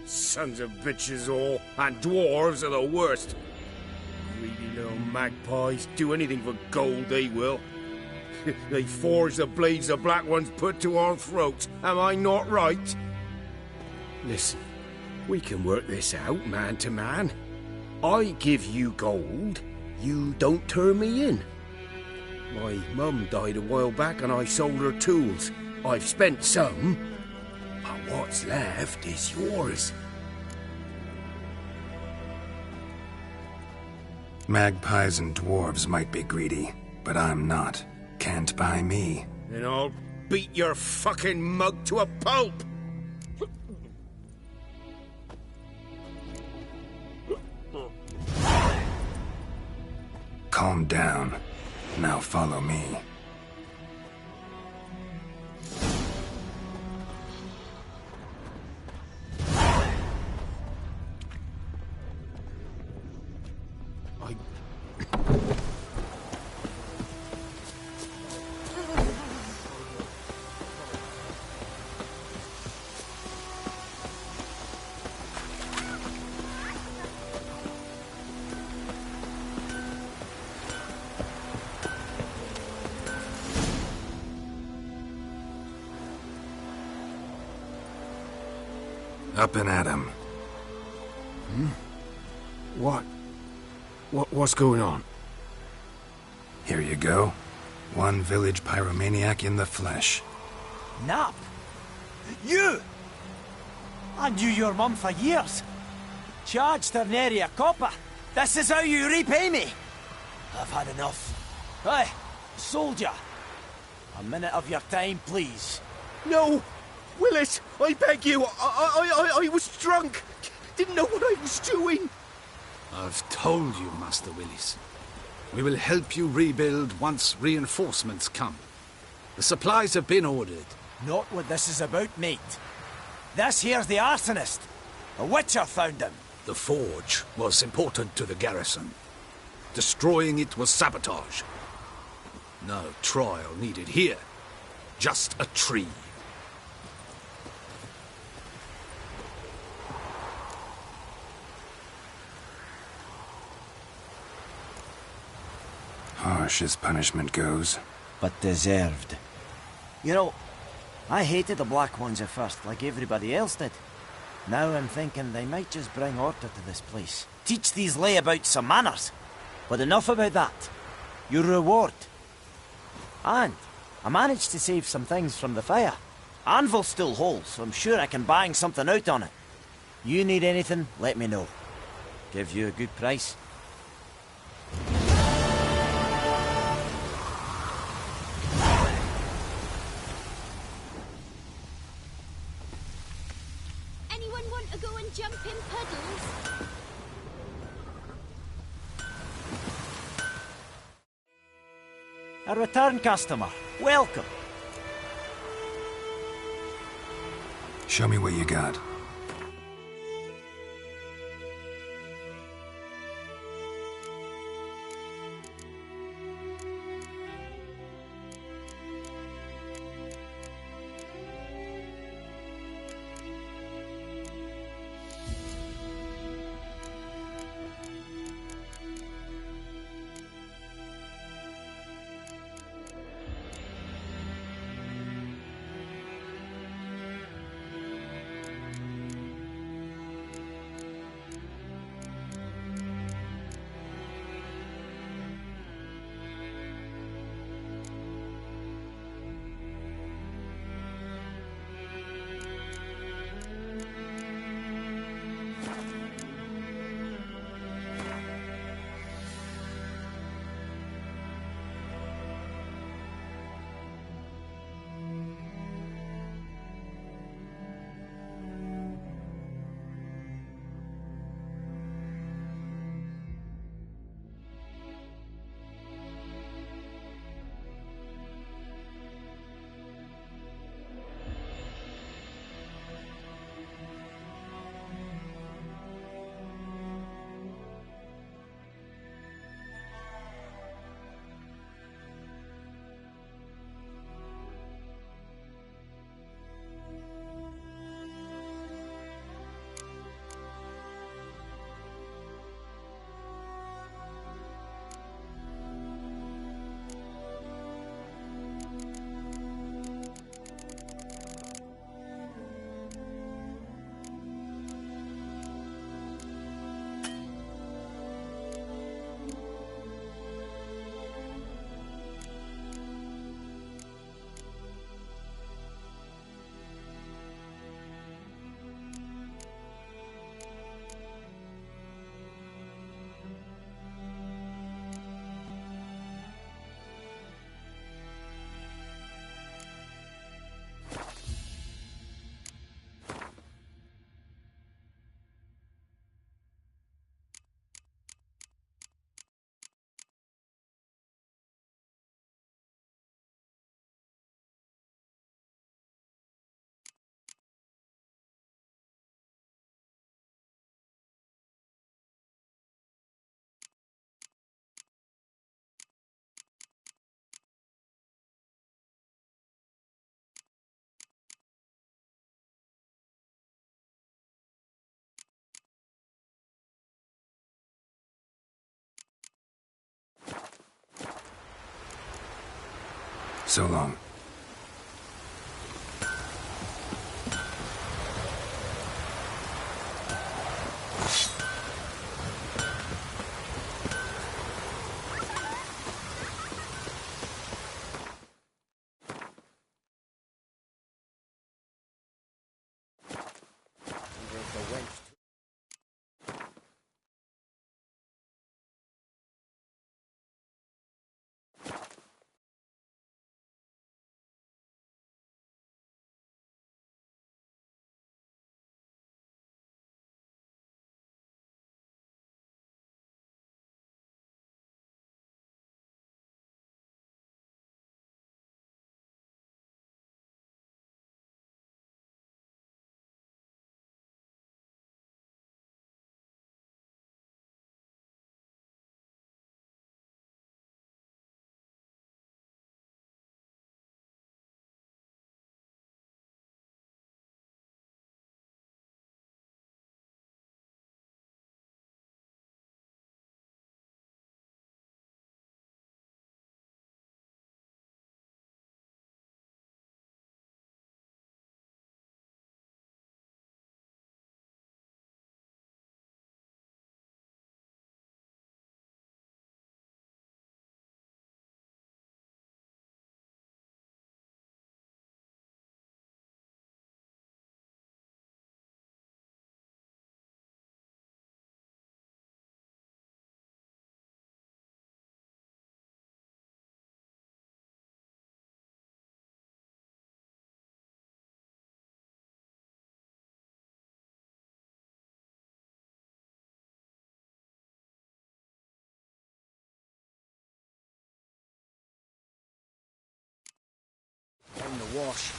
Sons of bitches all, and dwarves are the worst. Greedy little magpies. Do anything for gold, they will. They forge the blades the Black Ones put to our throats. Am I not right? Listen, we can work this out, man to man. I give you gold, you don't turn me in. My mum died a while back and I sold her tools. I've spent some, but what's left is yours. Magpies and dwarves might be greedy, but I'm not. Can't buy me. And I'll beat your fucking mug to a pulp! Calm down. Now follow me. Up and at 'em. What's going on? Here you go. One village pyromaniac in the flesh. Nap? You! I knew your mum for years. Charged her nary a copper. This is how you repay me. I've had enough. Hey, soldier. A minute of your time, please. No! Willis, I beg you. I was drunk. Didn't know what I was doing. I've told you, Master Willis. We will help you rebuild once reinforcements come. The supplies have been ordered. Not what this is about, mate. This here's the arsonist. A witcher found him. The forge was important to the garrison. Destroying it was sabotage. No trial needed here. Just a tree. Harsh as punishment goes. But deserved. You know, I hated the Black Ones at first, like everybody else did. Now I'm thinking they might just bring order to this place. Teach these layabouts some manners. But enough about that. Your reward. And I managed to save some things from the fire. Anvil's still whole, so I'm sure I can bang something out on it. You need anything, let me know. Give you a good price. Anyone want to go and jump in puddles? A return customer. Welcome. Show me what you got. So long. On the wash.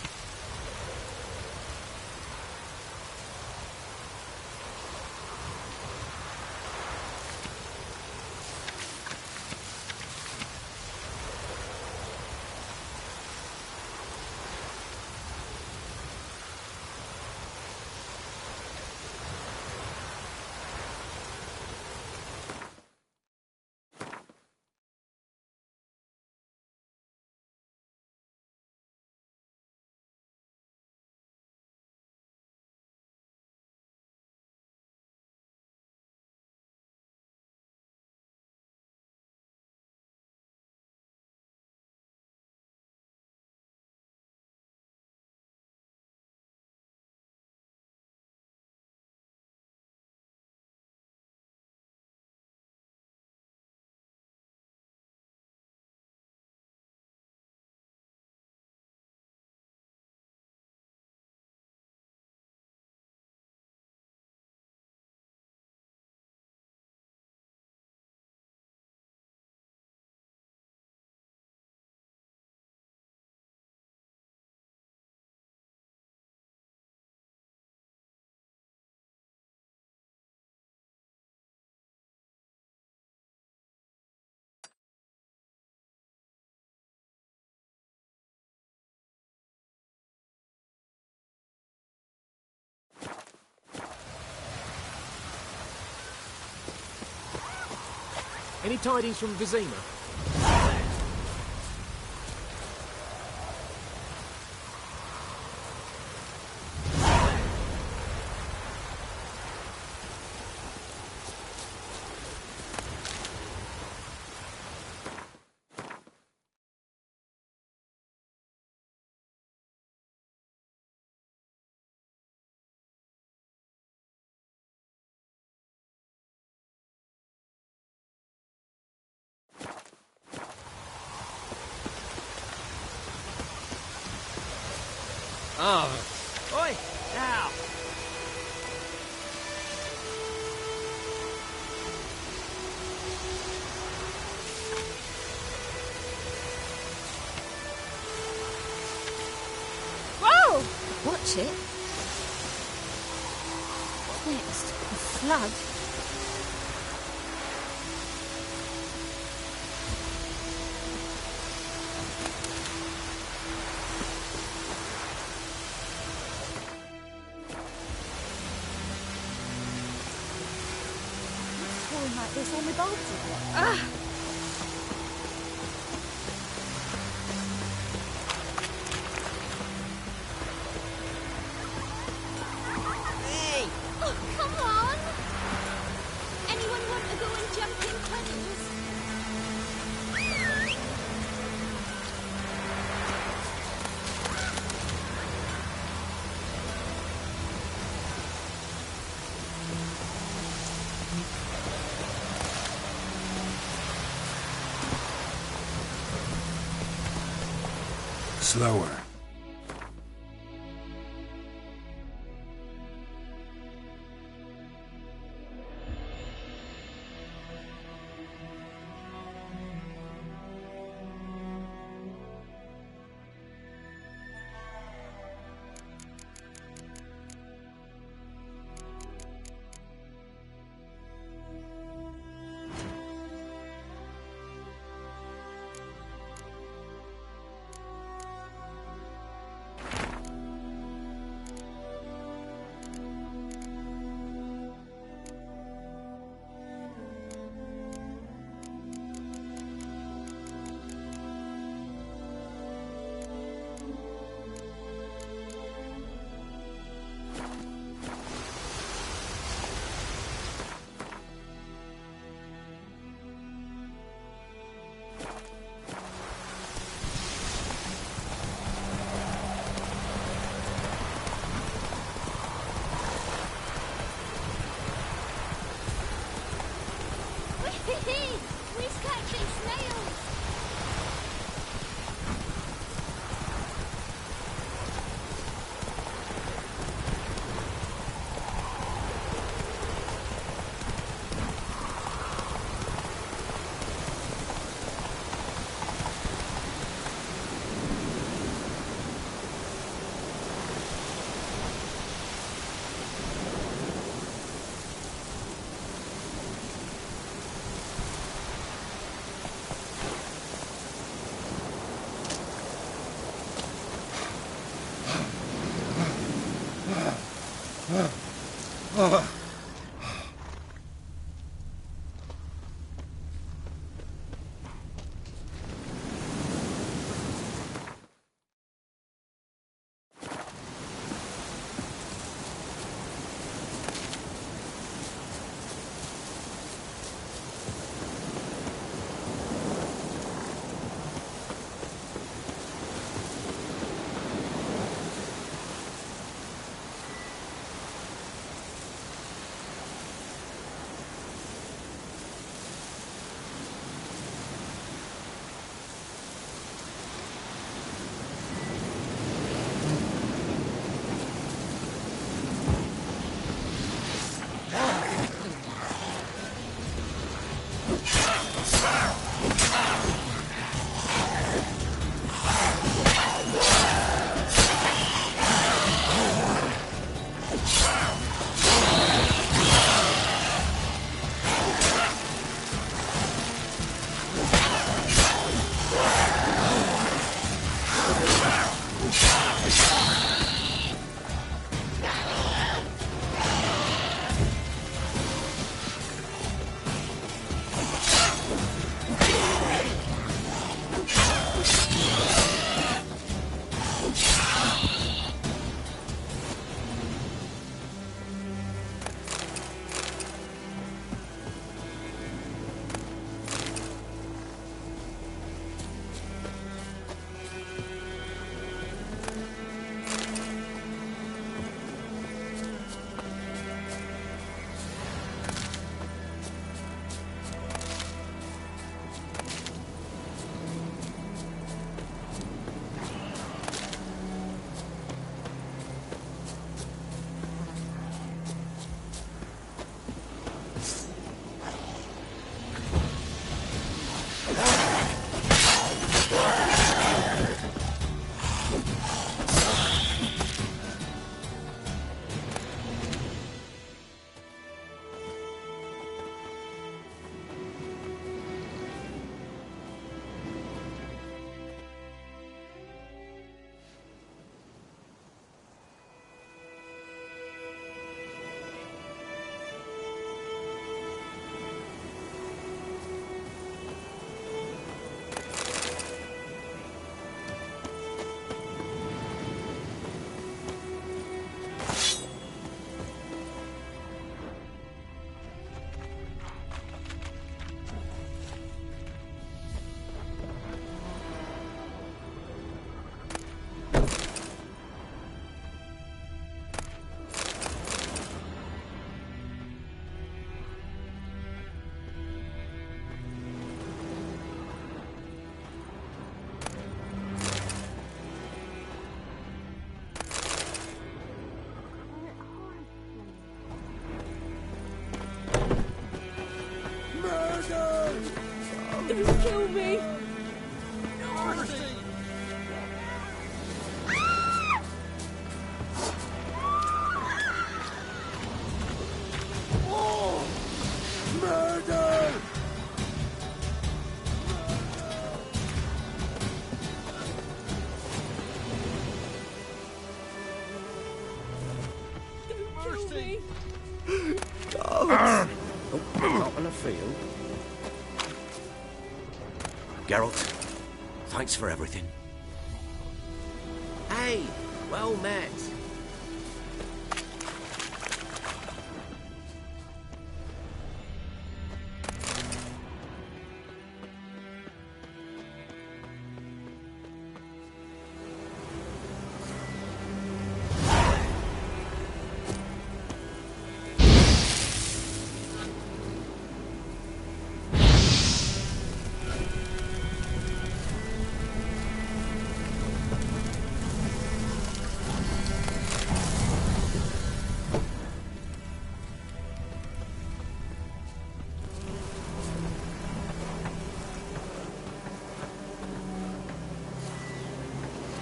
Any tidings from Vizima? Oh. Oi! Now! Whoa! Watch it. What's next? A flood? Like this, all my bulbs are blocked. Ah! slower. We're catching snails! Don't kill me! Murder! Kill me! Out on the field. Geralt, thanks for everything. Hey, well met.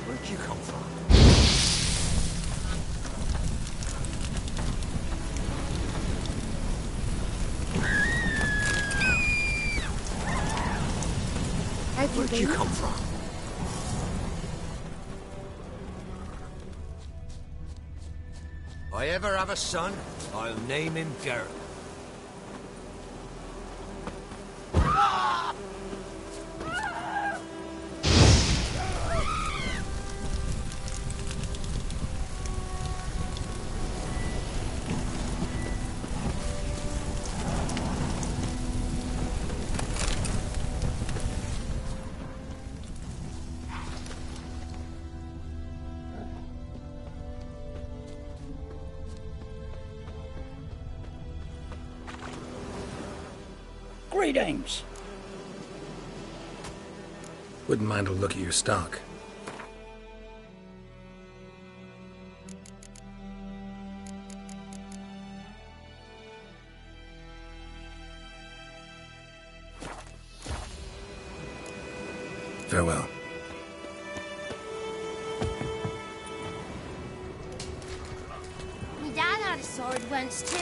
Where'd you come from? Where'd you come from? If I ever have a son, I'll name him Geralt. Greetings. Wouldn't mind a look at your stock. Farewell. My dad had a sword once too.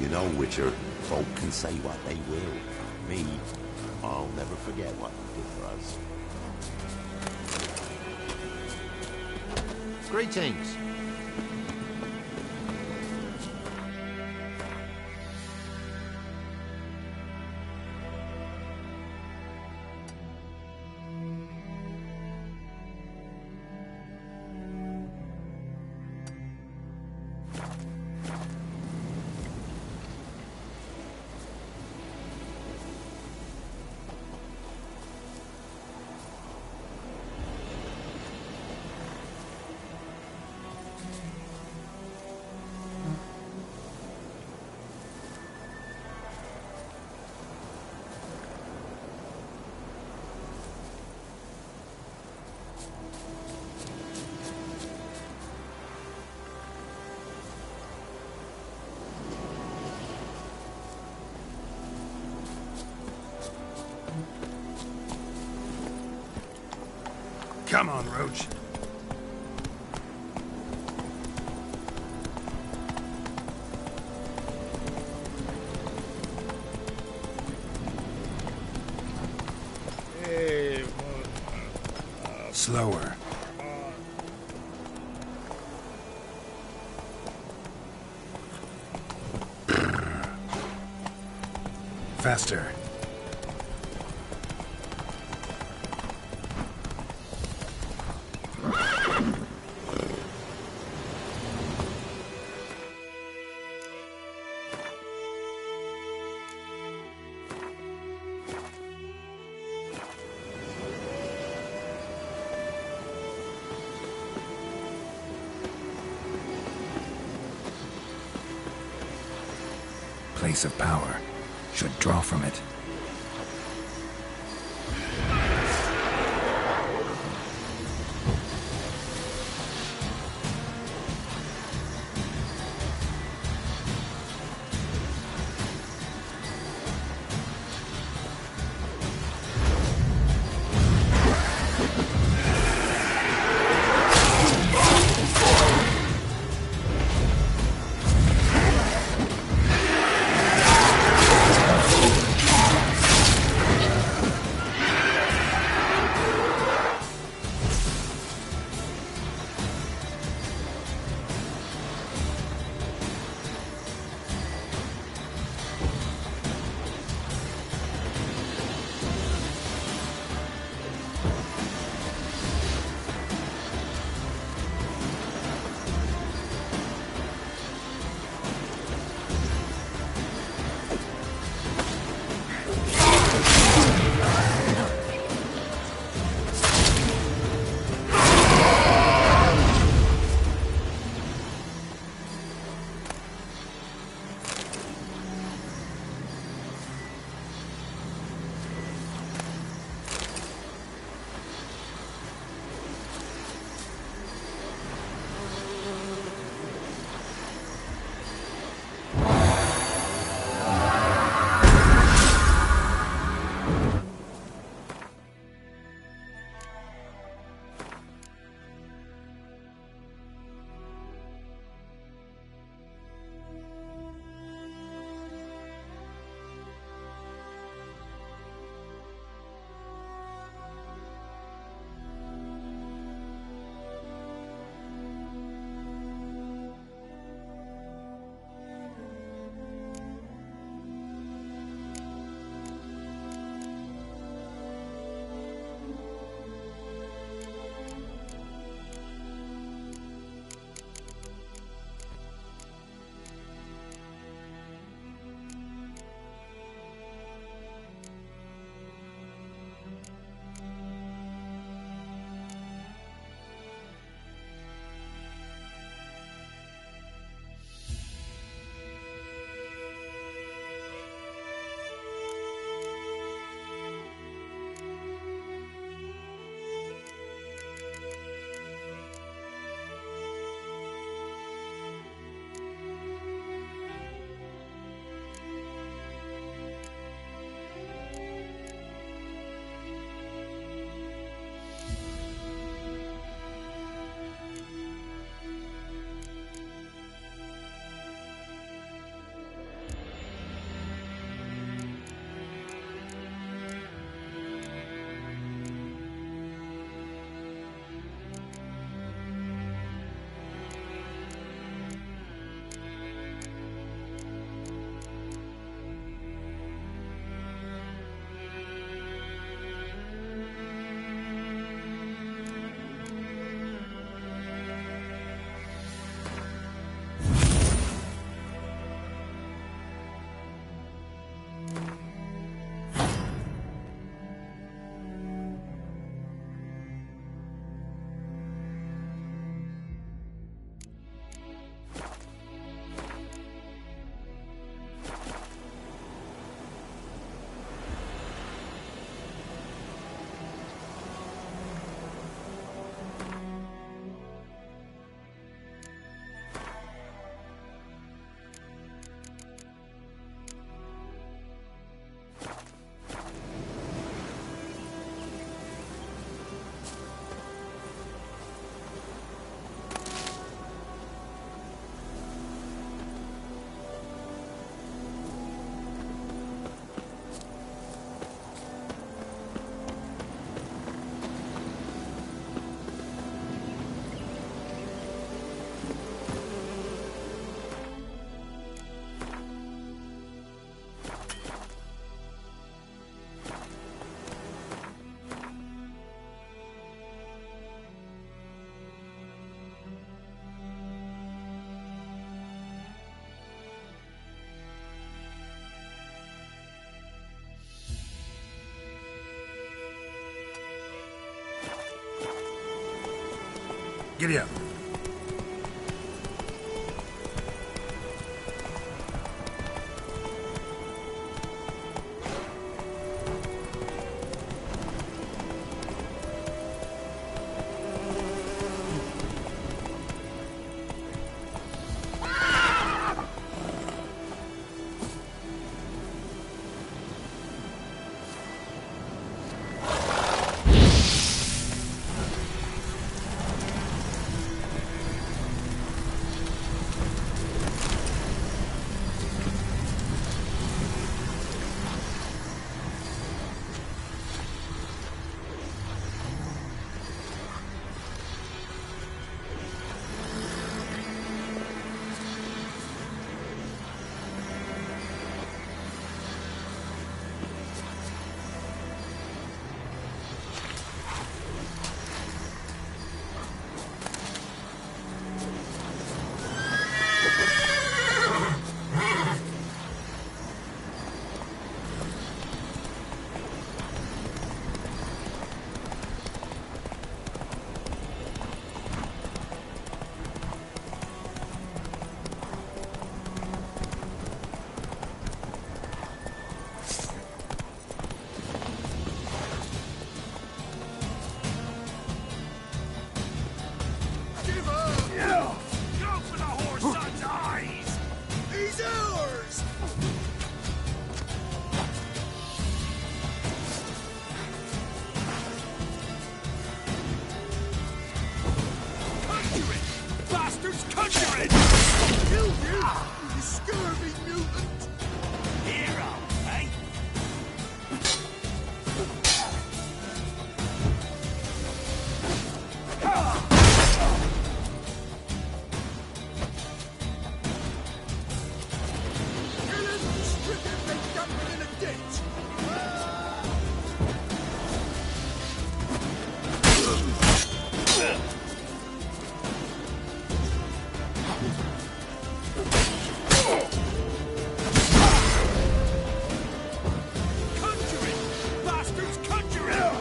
You know, Witcher, folk can say what they will. Me, I'll never forget what you did for us. Greetings. Come on, Roach. Slower. Faster. place of power should draw from it. Giddy up. You scurvy mutant! Hero, eh? Kill him, strip him, then dump him in a ditch! Conjuring! Bastards, conjuring!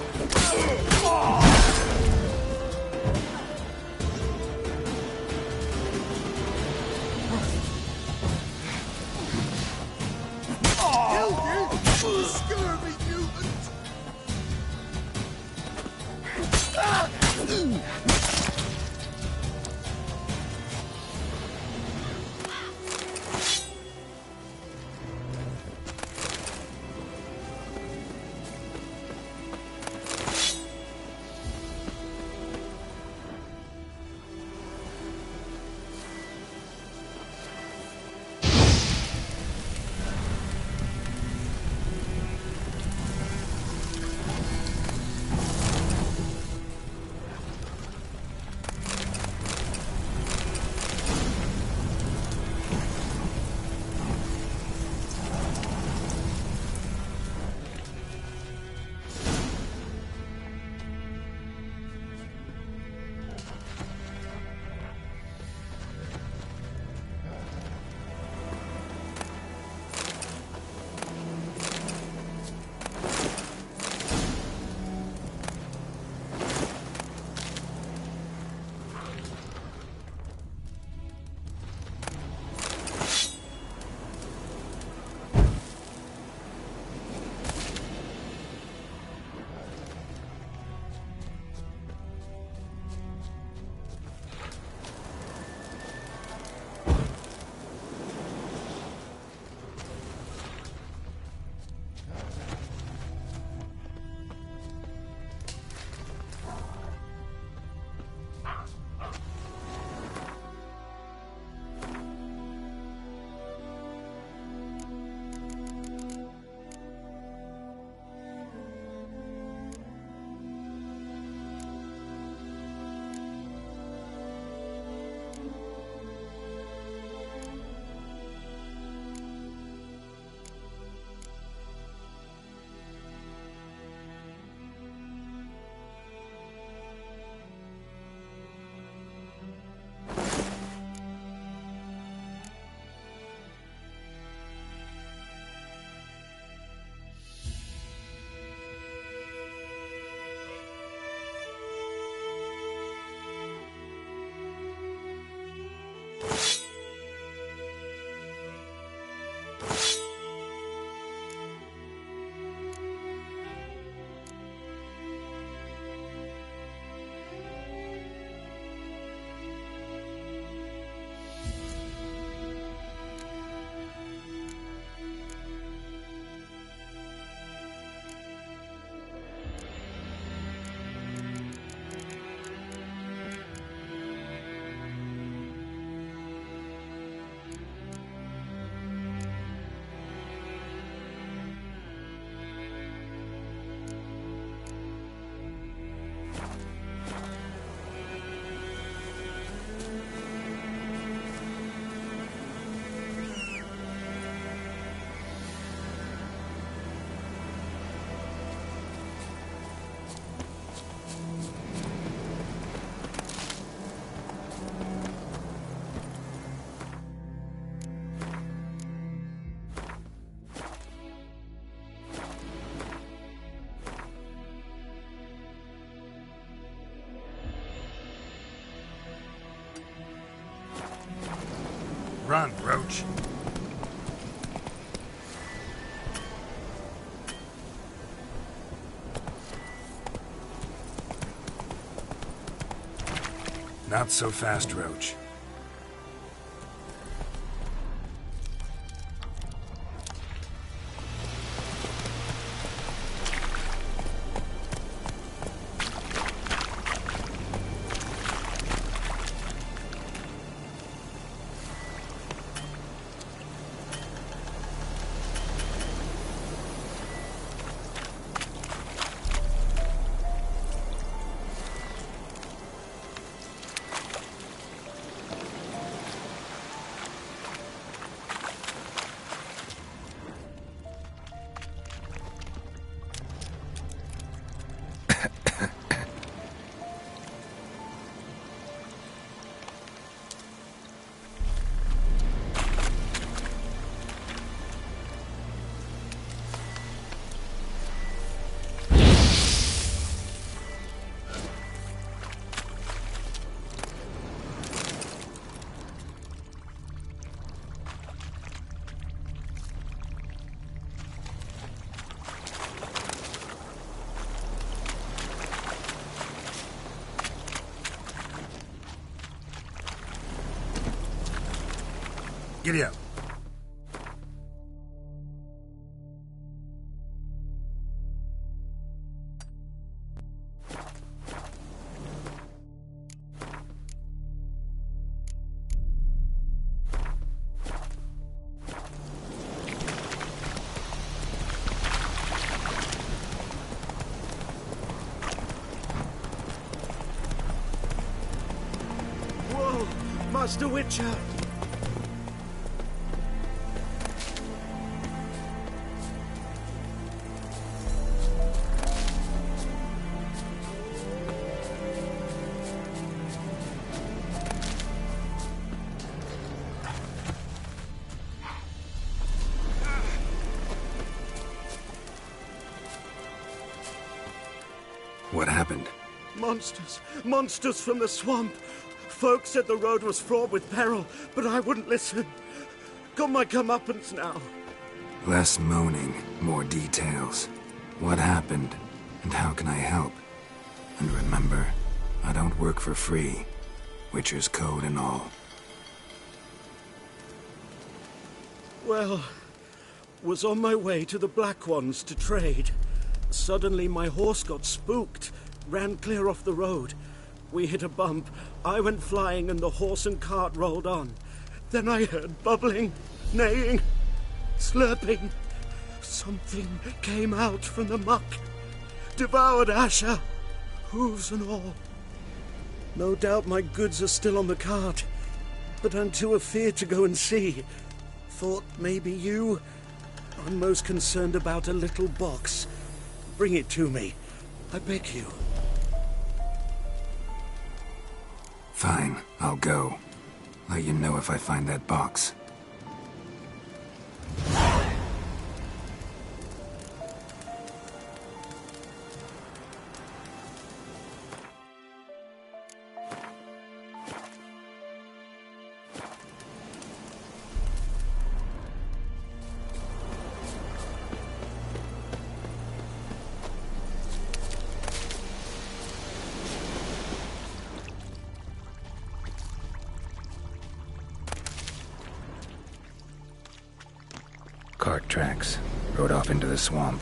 Killed you, you scurvy mutant! Run, Roach. Not so fast, Roach. Giddy up. Whoa! Master Witcher! What happened? Monsters! Monsters from the swamp! Folk said the road was fraught with peril, but I wouldn't listen. Got my comeuppance now. Less moaning, more details. What happened, and how can I help? And remember, I don't work for free. Witcher's code and all. Well, was on my way to the Black Ones to trade. Suddenly my horse got spooked, ran clear off the road. We hit a bump, I went flying and the horse and cart rolled on. Then I heard bubbling, neighing, slurping. Something came out from the muck, devoured Asher, hooves and all. No doubt my goods are still on the cart, but I'm too afeard to go and see. Thought maybe you... I'm most concerned about a little box. Bring it to me, I beg you. Fine, I'll go. Let you know if I find that box. Cart tracks. Rode off into the swamp.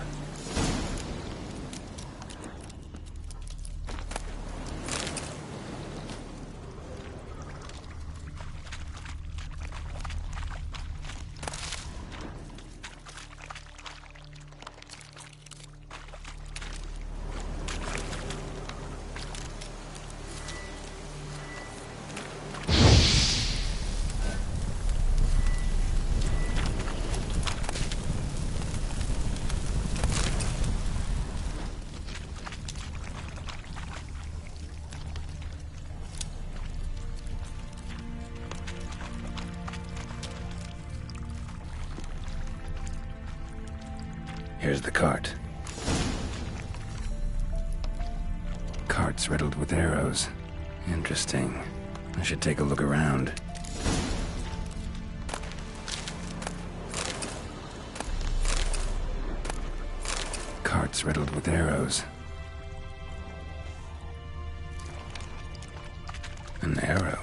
Here's the cart. Cart's riddled with arrows. Interesting. I should take a look around. Cart's riddled with arrows. An arrow.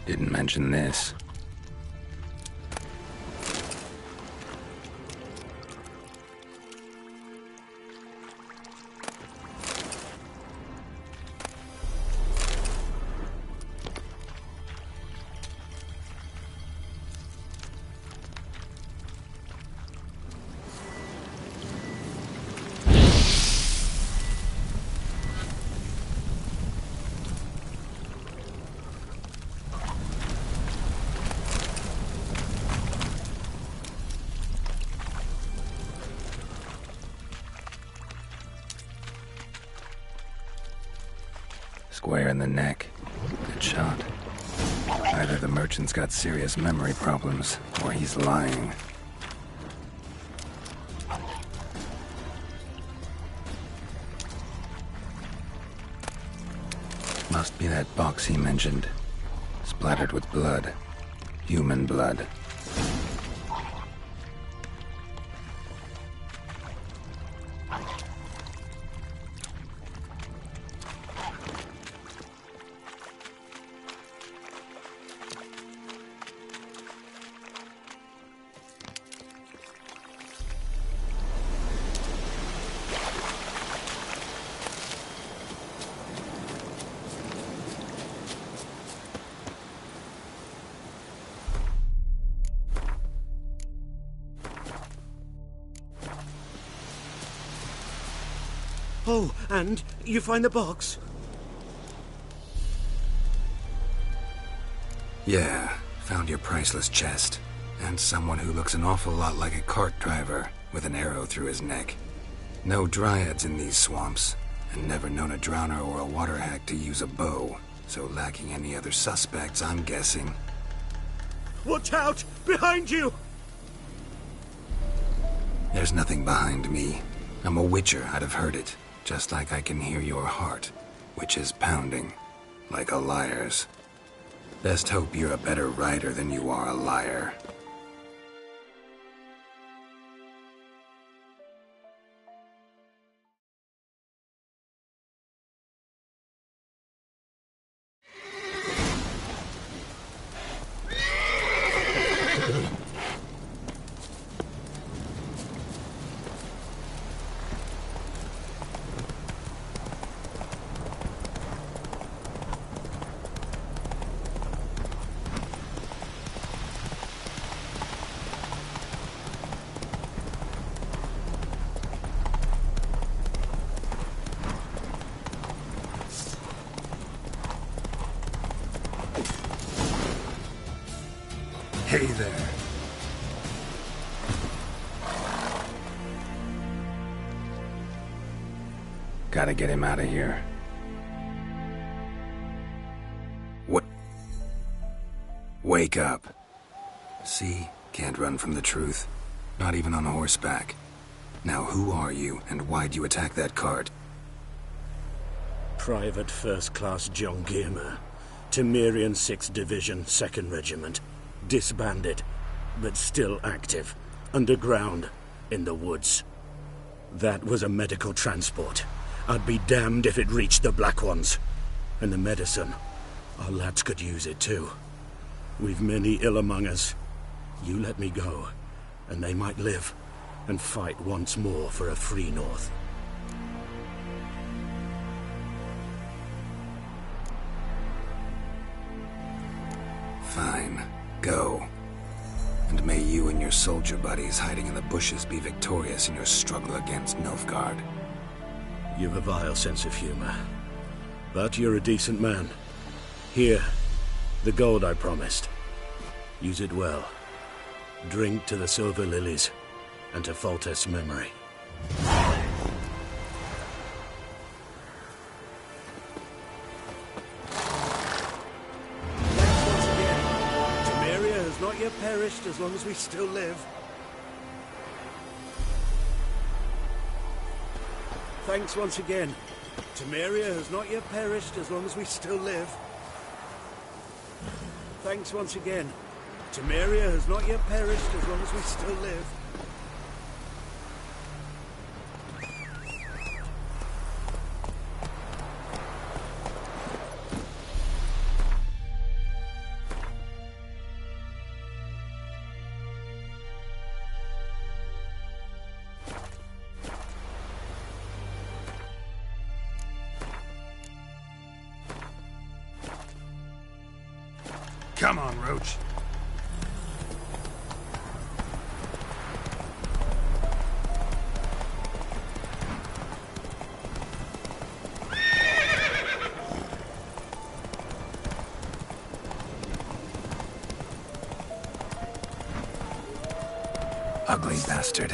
Didn't mention this. Square in the neck. Good shot. Either the merchant's got serious memory problems, or he's lying. Must be that box he mentioned. Splattered with blood. Human blood. Oh, and you find the box? Yeah, found your priceless chest. And someone who looks an awful lot like a cart driver with an arrow through his neck. No dryads in these swamps, and never known a drowner or a water hack to use a bow. So lacking any other suspects, I'm guessing. Watch out! Behind you! There's nothing behind me. I'm a witcher, I'd have heard it. Just like I can hear your heart, which is pounding, like a liar's. Best hope you're a better rider than you are a liar. Hey there. Gotta get him out of here. What? Wake up. See? Can't run from the truth. Not even on horseback. Now who are you, and why'd you attack that cart? Private First Class John Giermer, Temerian 6th Division, 2nd Regiment. Disbanded, but still active. Underground, in the woods. That was a medical transport. I'd be damned if it reached the Black Ones. And the medicine, our lads could use it too. We've many ill among us. You let me go, and they might live, and fight once more for a free North. Fine. Go. And may you and your soldier buddies hiding in the bushes be victorious in your struggle against Nilfgaard. You've a vile sense of humor. But you're a decent man. Here, the gold I promised. Use it well. Drink to the silver lilies, and to Foltest's memory. Not yet perished as long as we still live. Thanks once again. Temeria has not yet perished as long as we still live. Thanks once again. Temeria has not yet perished as long as we still live. Come on, Roach. Ugly bastard.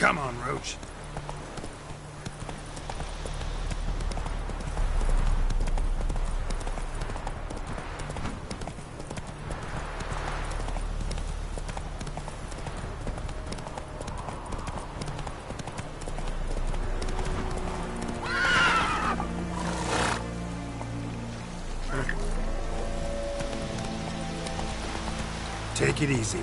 Come on, Roach. Take it easy.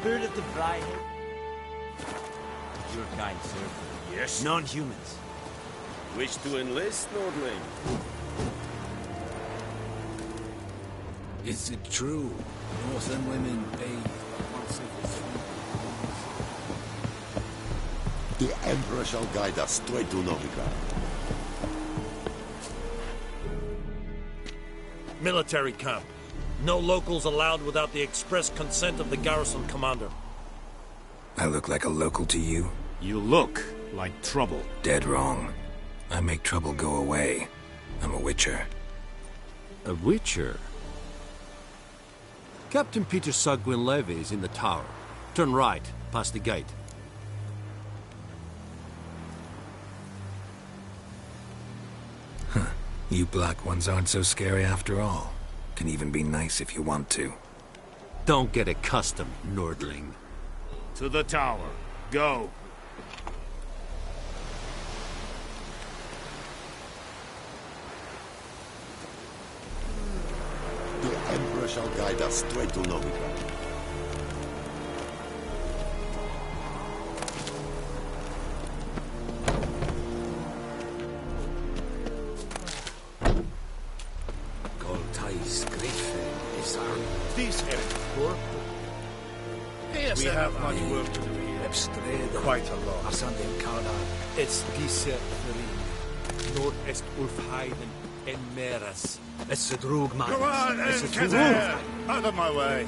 Bird of the Fly. Your kind, sir. Yes? Non-humans. Wish to enlist, Nordling? Is it true? Northern women bathe once every 3 The Emperor shall guide us straight to Novigrad. Military camp. No locals allowed without the express consent of the garrison commander. I look like a local to you? You look like trouble. Dead wrong. I make trouble go away. I'm a witcher. A witcher? Captain Peter Sugwin Levy is in the tower. Turn right, past the gate. Huh. You black ones aren't so scary after all. Can even be nice if you want to. Don't get accustomed, Nordling. To the tower. Go. The Emperor shall guide us straight to Novigrad. Goltai's Griffin is armed. These poor. We have much work to do here. Quite a lot. Ascending Cardar. Es diese Ferin. Nord-Est Ulfheiden en Meres. Es ist Drug, man. Go on, Es ist Enketer! Out of my way.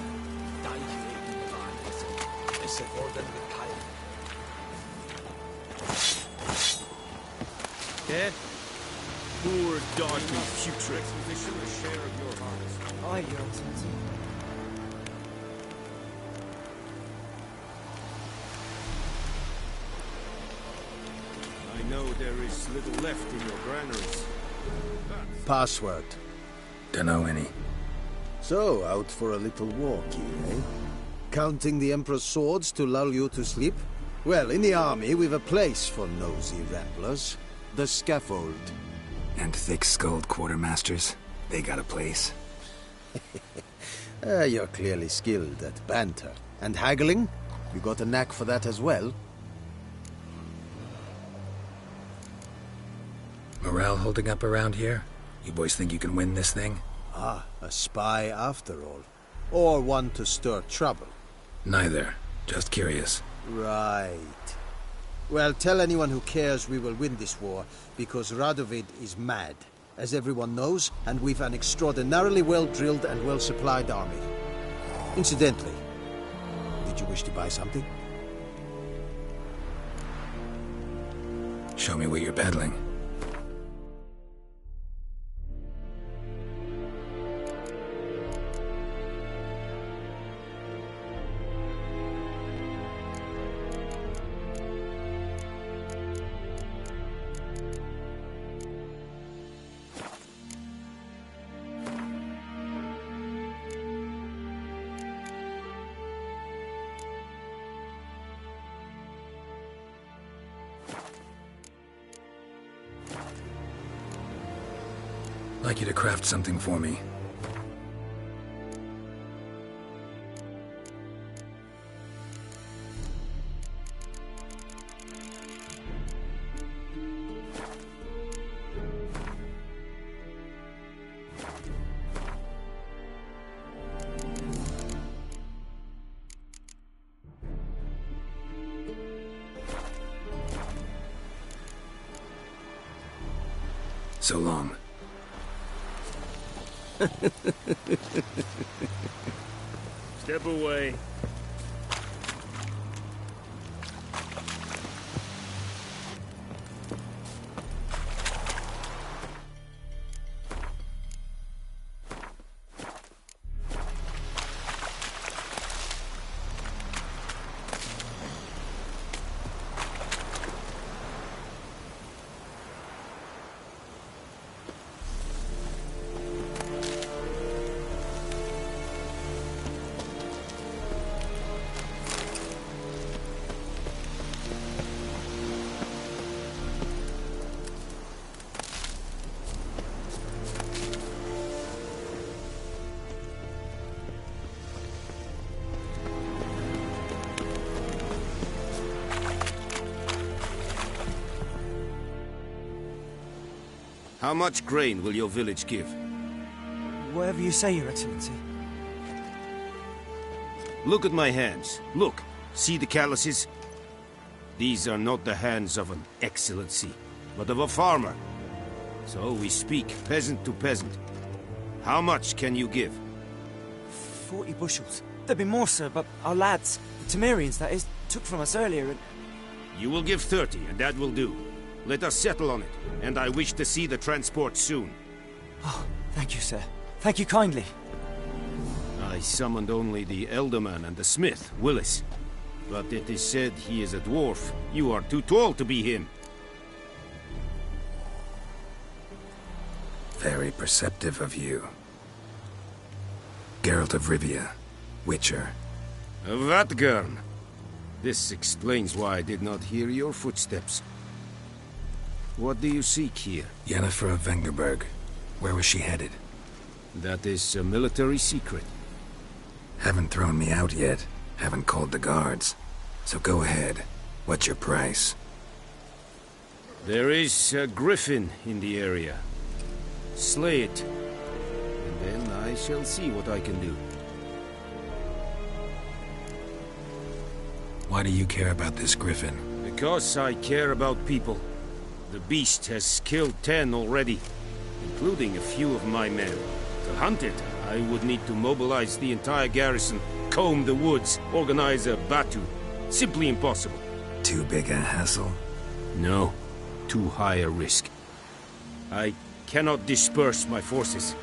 Es ist Orden Mikhail. Dead? Poor, darkly putrid. They should a share of your harvest. Aye, Your Excellency. I know there is little left in your granaries. Password. Dunno any. So, out for a little walk here, eh? Counting the Emperor's swords to lull you to sleep? Well, in the army, we've a place for nosy ramblers. The scaffold. And thick-skulled quartermasters. They got a place. You're clearly skilled at banter. And haggling? You got a knack for that as well? Morale holding up around here? You boys think you can win this thing? Ah, a spy after all. Or one to stir trouble. Neither. Just curious. Right. Well, tell anyone who cares we will win this war, because Radovid is mad, as everyone knows, and we've an extraordinarily well-drilled and well-supplied army. Incidentally, did you wish to buy something? Show me what you're peddling. I'd like you to craft something for me. So long. Step away. How much grain will your village give? Whatever you say, Your Excellency. Look at my hands. Look. See the calluses? These are not the hands of an excellency, but of a farmer. So we speak peasant to peasant. How much can you give? 40 bushels. There'd be more, sir, but our lads, the Temerians, that is, took from us earlier and... You will give 30, and that will do. Let us settle on it, and I wish to see the transport soon. Oh, thank you, sir. Thank you kindly. I summoned only the Elderman and the smith, Willis. But it is said he is a dwarf. You are too tall to be him. Very perceptive of you. Geralt of Rivia, Witcher. Vatgern. This explains why I did not hear your footsteps. What do you seek here? Yennefer of Vengerberg. Where was she headed? That is a military secret. Haven't thrown me out yet. Haven't called the guards. So go ahead. What's your price? There is a griffin in the area. Slay it. And then I shall see what I can do. Why do you care about this griffin? Because I care about people. The beast has killed 10 already, including a few of my men. To hunt it, I would need to mobilize the entire garrison, comb the woods, organize a batu. Simply impossible. Too big a hassle? No. Too high a risk. I cannot disperse my forces.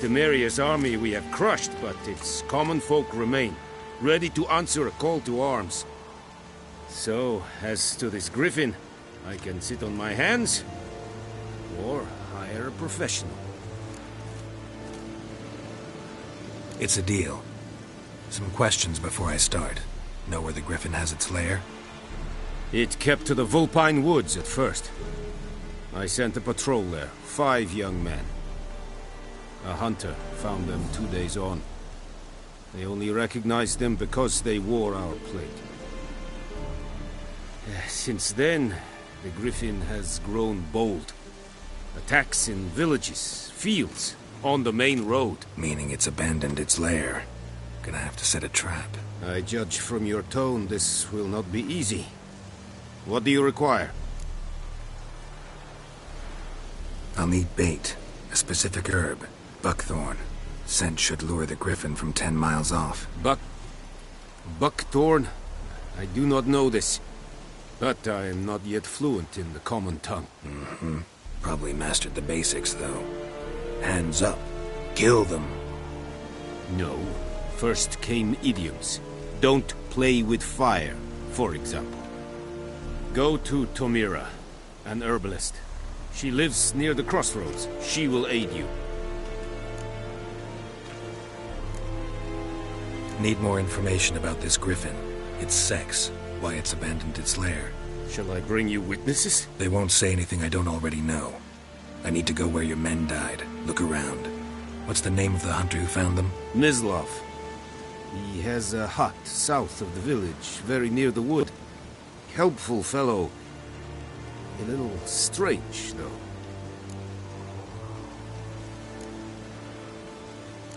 Temeria's army we have crushed, but its common folk remain, ready to answer a call to arms. So, as to this griffin, I can sit on my hands, or hire a professional. It's a deal. Some questions before I start. Know where the griffin has its lair? It kept to the Vulpine Woods at first. I sent a patrol there, 5 young men. A hunter found them 2 days on. They only recognized them because they wore our plate. Since then, the griffin has grown bold. Attacks in villages, fields, on the main road. Meaning it's abandoned its lair. Gonna have to set a trap. I judge from your tone this will not be easy. What do you require? I'll need bait. A specific herb. Buckthorn. Scent should lure the griffin from 10 miles off. Buckthorn? I do not know this. But I am not yet fluent in the common tongue. Mm-hmm. Probably mastered the basics, though. Hands up. Kill them. No. First came idioms. Don't play with fire, for example. Go to Tomira, an herbalist. She lives near the crossroads. She will aid you. Need more information about this griffin. Its sex. Why it's abandoned its lair. Shall I bring you witnesses? They won't say anything I don't already know. I need to go where your men died. Look around. What's the name of the hunter who found them? Mislav. He has a hut south of the village, very near the wood. Helpful fellow. A little strange, though.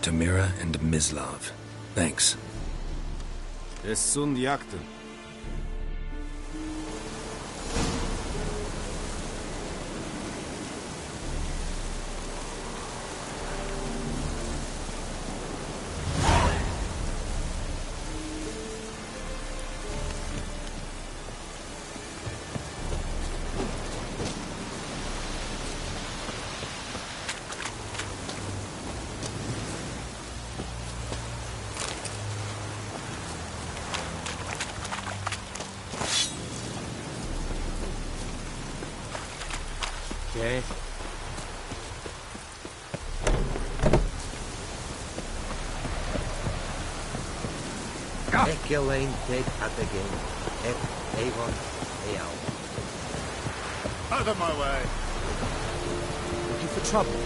Tamira and Mislav. Thanks. Es sunt jakten. Okay. Echelane take at the game. Avon, Ao. Out of my way. Looking for trouble?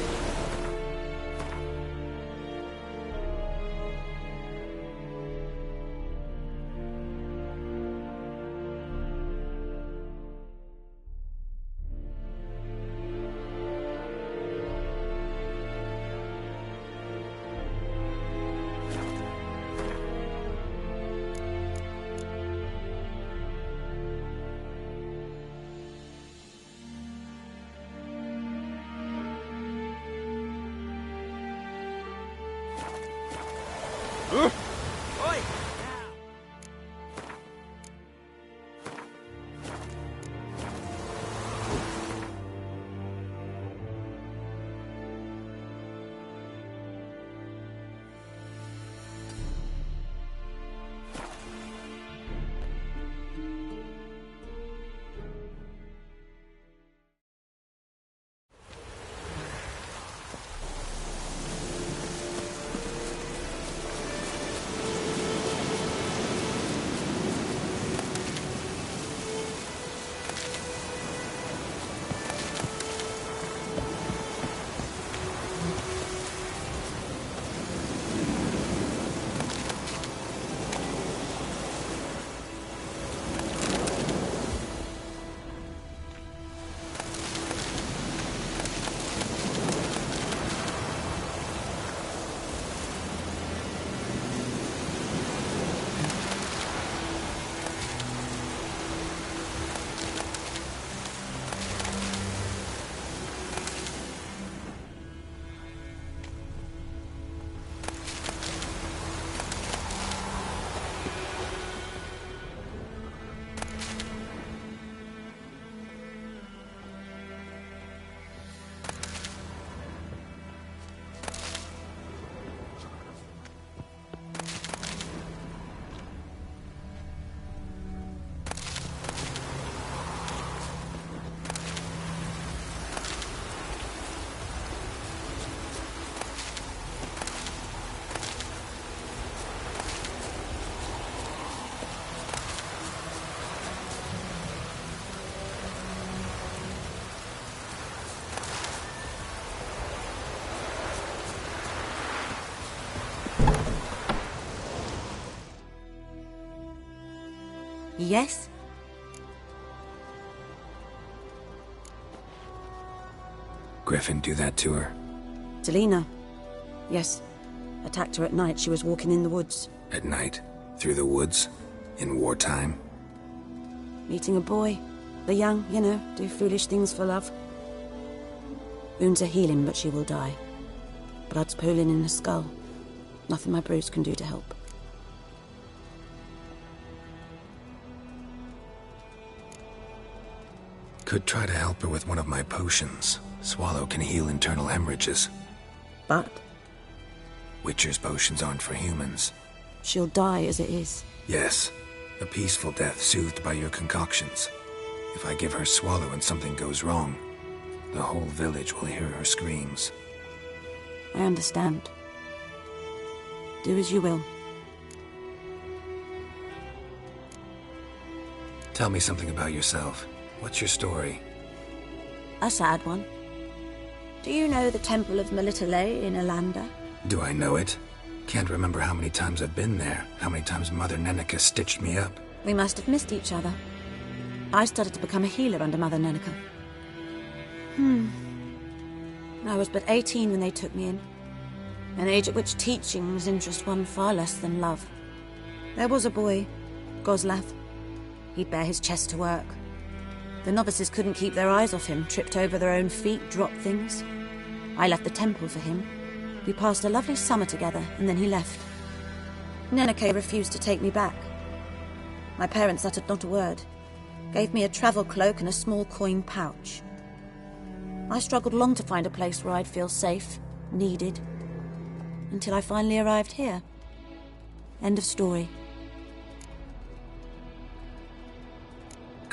Oi! Yes? Griffin do that to her? Delina. Yes. Attacked her at night. She was walking in the woods. At night? Through the woods? In wartime? Meeting a boy. The young, you know, do foolish things for love. Wounds are healing, but she will die. Blood's pooling in the skull. Nothing my bruise can do to help. Could try to help her with one of my potions. Swallow can heal internal hemorrhages. But? Witcher's potions aren't for humans. She'll die as it is. Yes. A peaceful death soothed by your concoctions. If I give her Swallow and something goes wrong, the whole village will hear her screams. I understand. Do as you will. Tell me something about yourself. What's your story? A sad one. Do you know the Temple of Melitele in Alanda? Do I know it? Can't remember how many times I've been there, how many times Mother Neneka stitched me up. We must have missed each other. I started to become a healer under Mother Neneka. I was but 18 when they took me in. An age at which teachings interest one far less than love. There was a boy, Goslav. He'd bare his chest to work. The novices couldn't keep their eyes off him, tripped over their own feet, dropped things. I left the temple for him. We passed a lovely summer together, and then he left. Neneke refused to take me back. My parents uttered not a word. Gave me a travel cloak and a small coin pouch. I struggled long to find a place where I'd feel safe, needed, until I finally arrived here. End of story.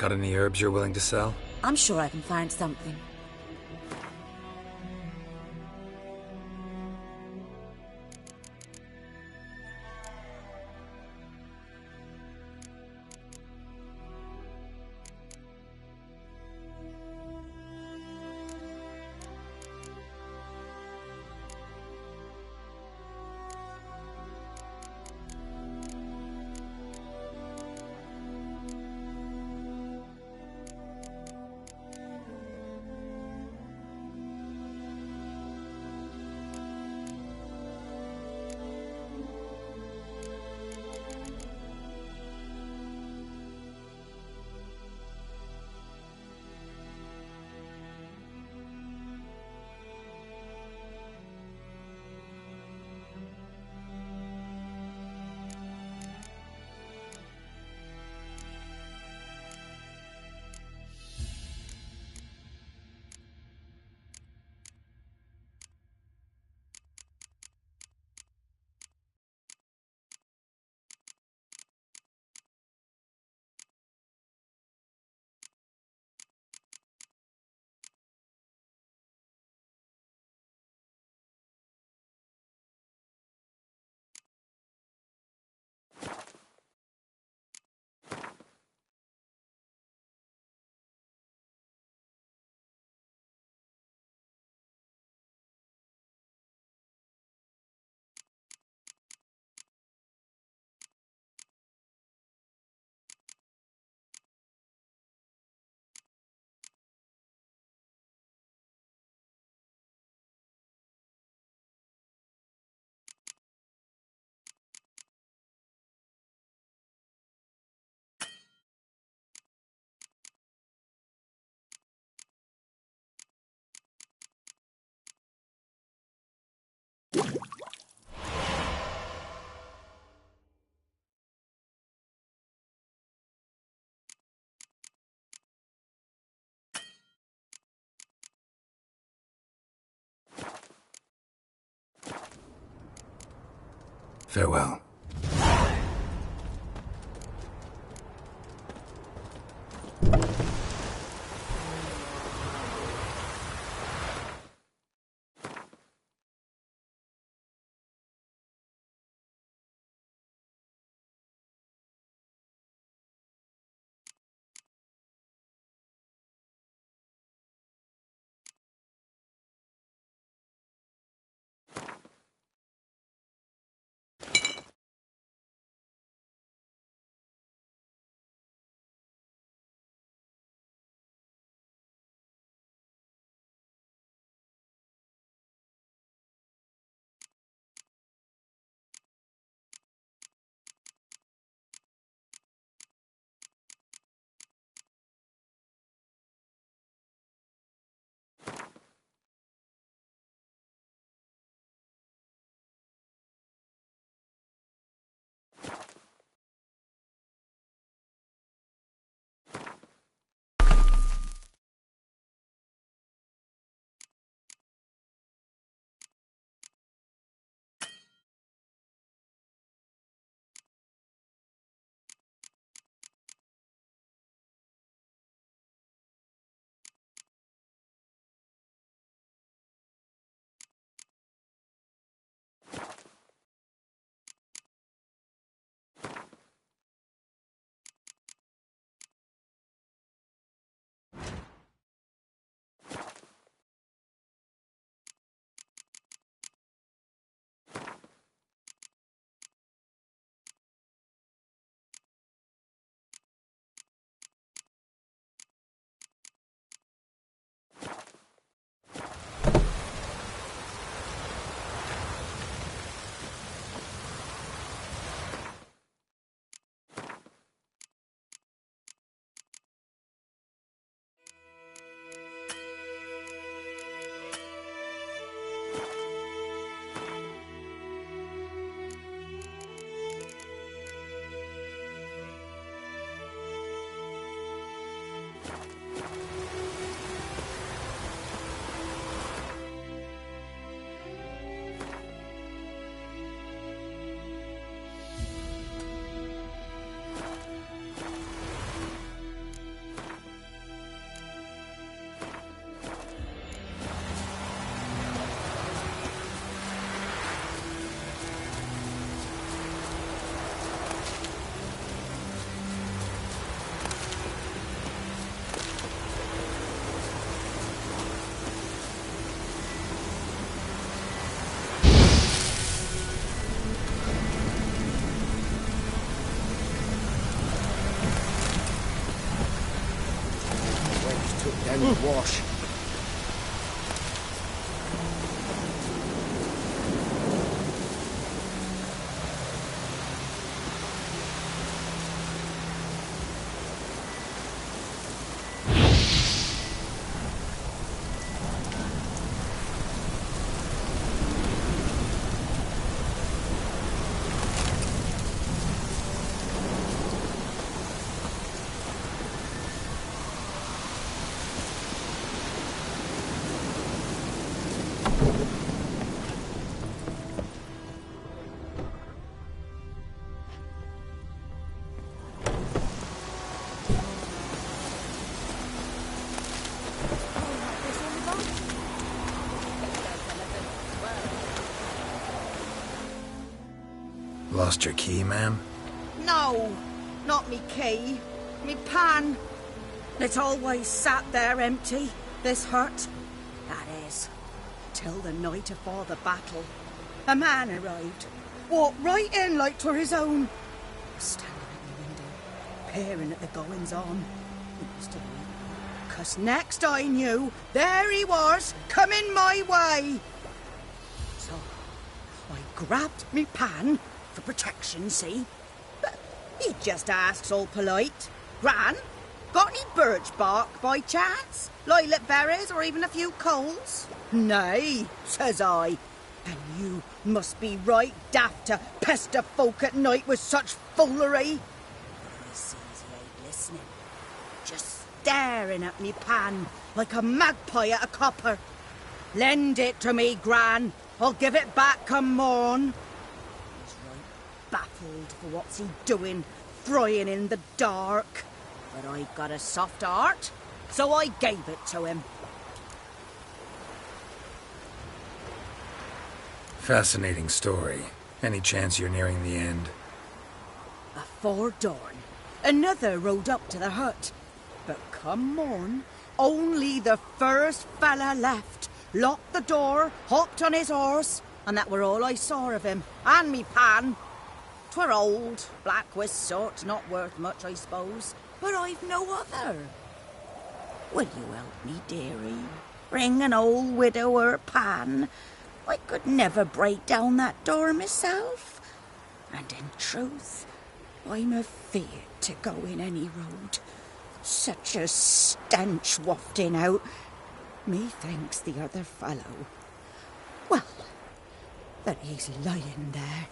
Got any herbs you're willing to sell? I'm sure I can find something. Farewell. And wash. Lost your key, ma'am? No, not me key. Me pan. It's always sat there empty, this hut. That is, till the night afore the battle. A man arrived, walked right in like 'twere his own. Standing at the window, peering at the goings-on. He must have been, 'cause next I knew, there he was, coming my way. So, I grabbed me pan, for protection, see? But he just asks all polite, Gran, got any birch bark by chance? Lilac berries or even a few coals? Nay, says I. And you must be right daft to pester folk at night with such foolery. He sees he ain't listening, just staring at me pan like a magpie at a copper. Lend it to me, Gran. I'll give it back come morn. He's right killed for what's he doing, frying in the dark. But I got a soft heart, so I gave it to him. Fascinating story. Any chance you're nearing the end? Afore dawn, another rode up to the hut. But come morn, only the first fella left, locked the door, hopped on his horse, and that were all I saw of him, and me pan. 'Twere old, black with soot, not worth much, I suppose, but I've no other. Will you help me, dearie? Bring an old widower pan. I could never break down that door myself. And in truth, I'm afeard to go in any road. Such a stench wafting out. Methinks the other fellow, well, that he's lying there.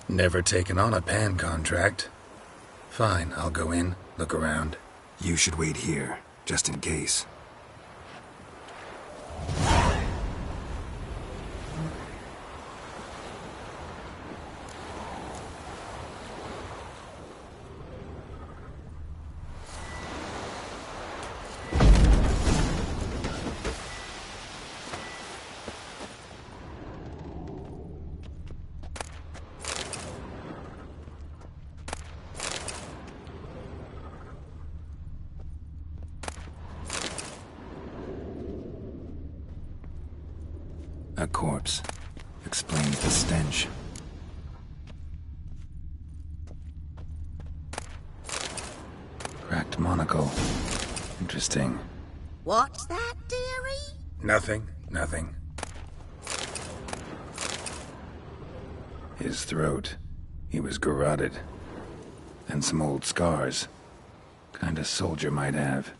Never taken on a pan contract. Fine, I'll go in, look around. You should wait here, just in case. A corpse. Explains the stench. Cracked monocle. Interesting. What's that, dearie? Nothing. His throat. He was garroted. And some old scars. Kinda soldier might have.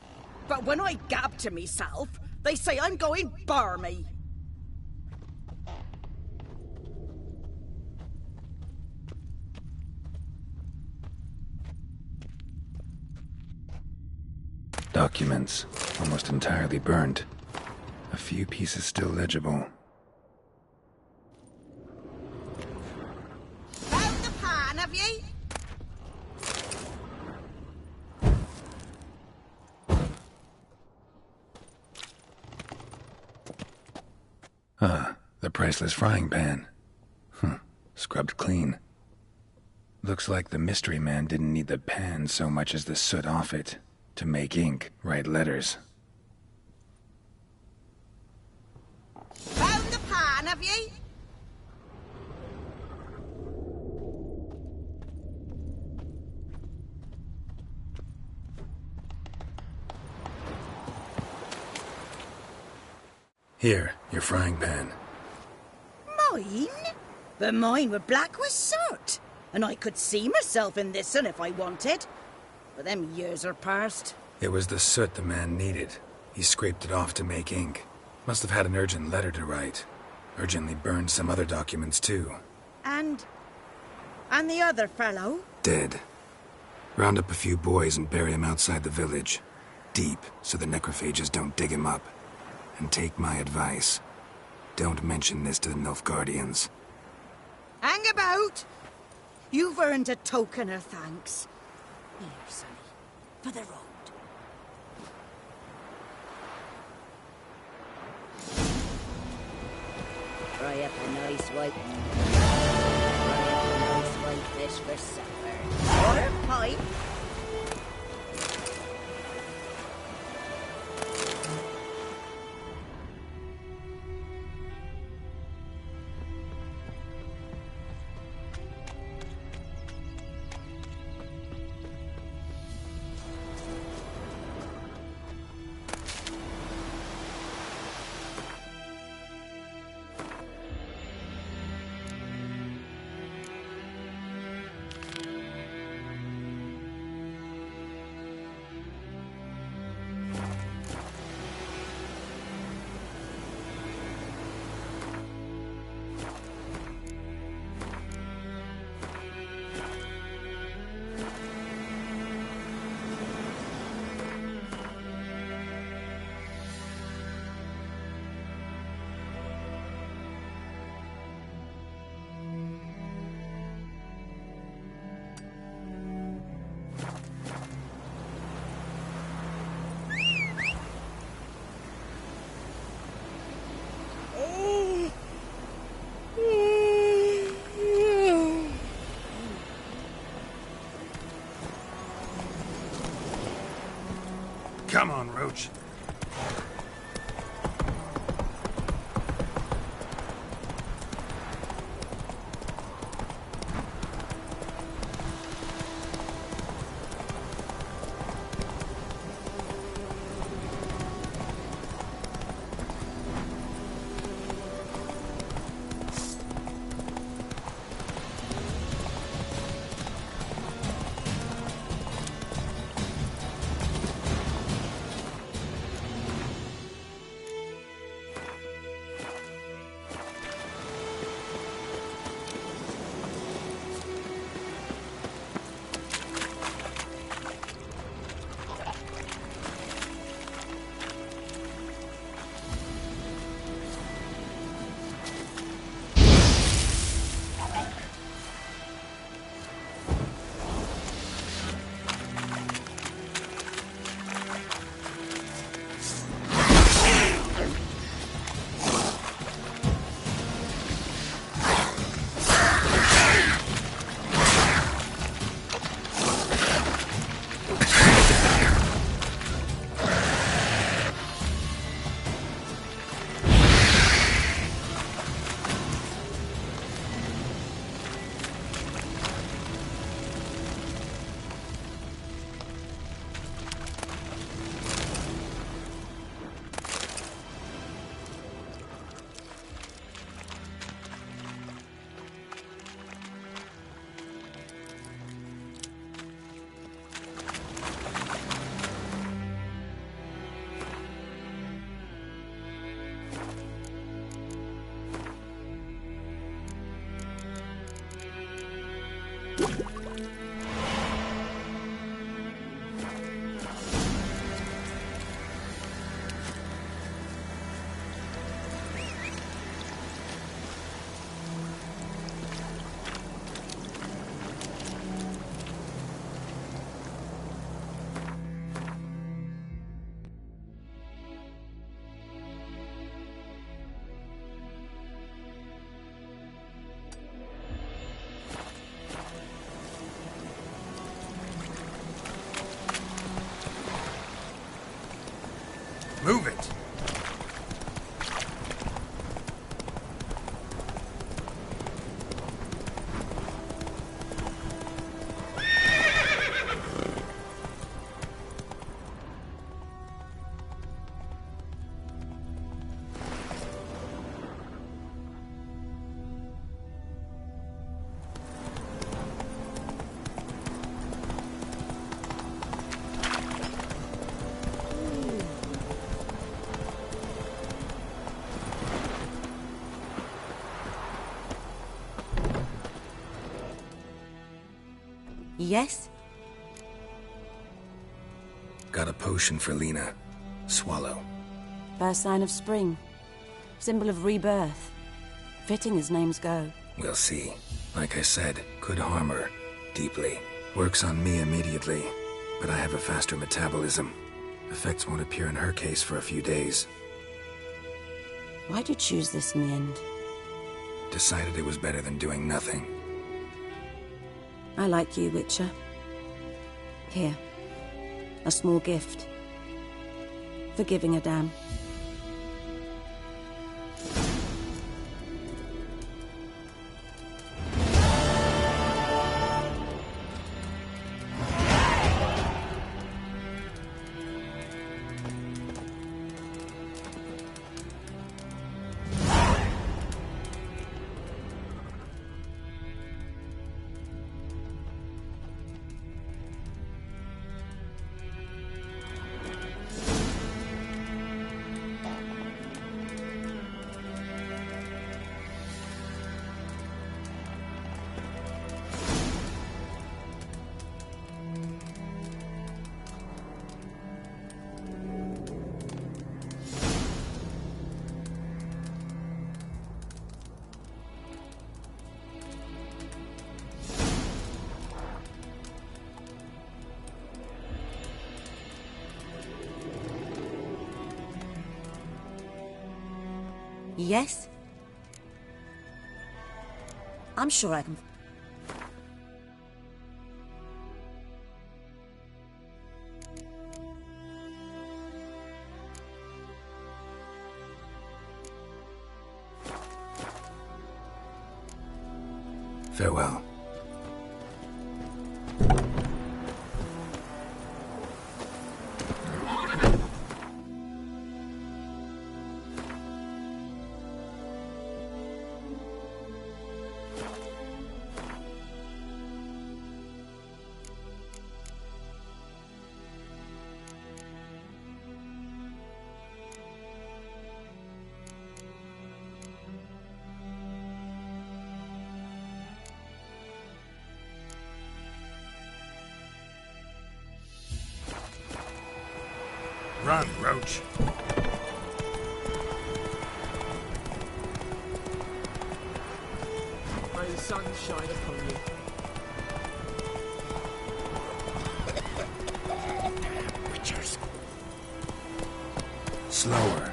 But when I gab to myself, they say I'm going barmy. Documents, almost entirely burnt. A few pieces still legible. Found the pan, have ye? Ah, the priceless frying pan. Scrubbed clean. Looks like the mystery man didn't need the pan so much as the soot off it. To make ink, write letters. Found the pan, have ye? Here, your frying pan. Mine? But mine were black with soot, and I could see myself in this one if I wanted. But them years are past. It was the soot the man needed. He scraped it off to make ink. Must have had an urgent letter to write. Urgently burned some other documents too. And the other fellow? Dead. Round up a few boys and bury him outside the village. Deep, so the necrophages don't dig him up. And take my advice. Don't mention this to the Nilfgaardians. Hang about! You've earned a token of thanks. Here, sonny, for the road. Fry up a nice white... Fry up a nice white fish for supper. Or a pipe. approach. Move it! Yes? Got a potion for Lena. Swallow. First sign of spring. Symbol of rebirth. Fitting as names go. We'll see. Like I said, could harm her. Deeply. Works on me immediately. But I have a faster metabolism. Effects won't appear in her case for a few days. Why'd you choose this in the end? Decided it was better than doing nothing. I like you, Witcher. Here. A small gift. For giving a damn. Yes? I'm sure I can... Farewell. Run, Roach. May the sun shine upon you. Witchers. Slower.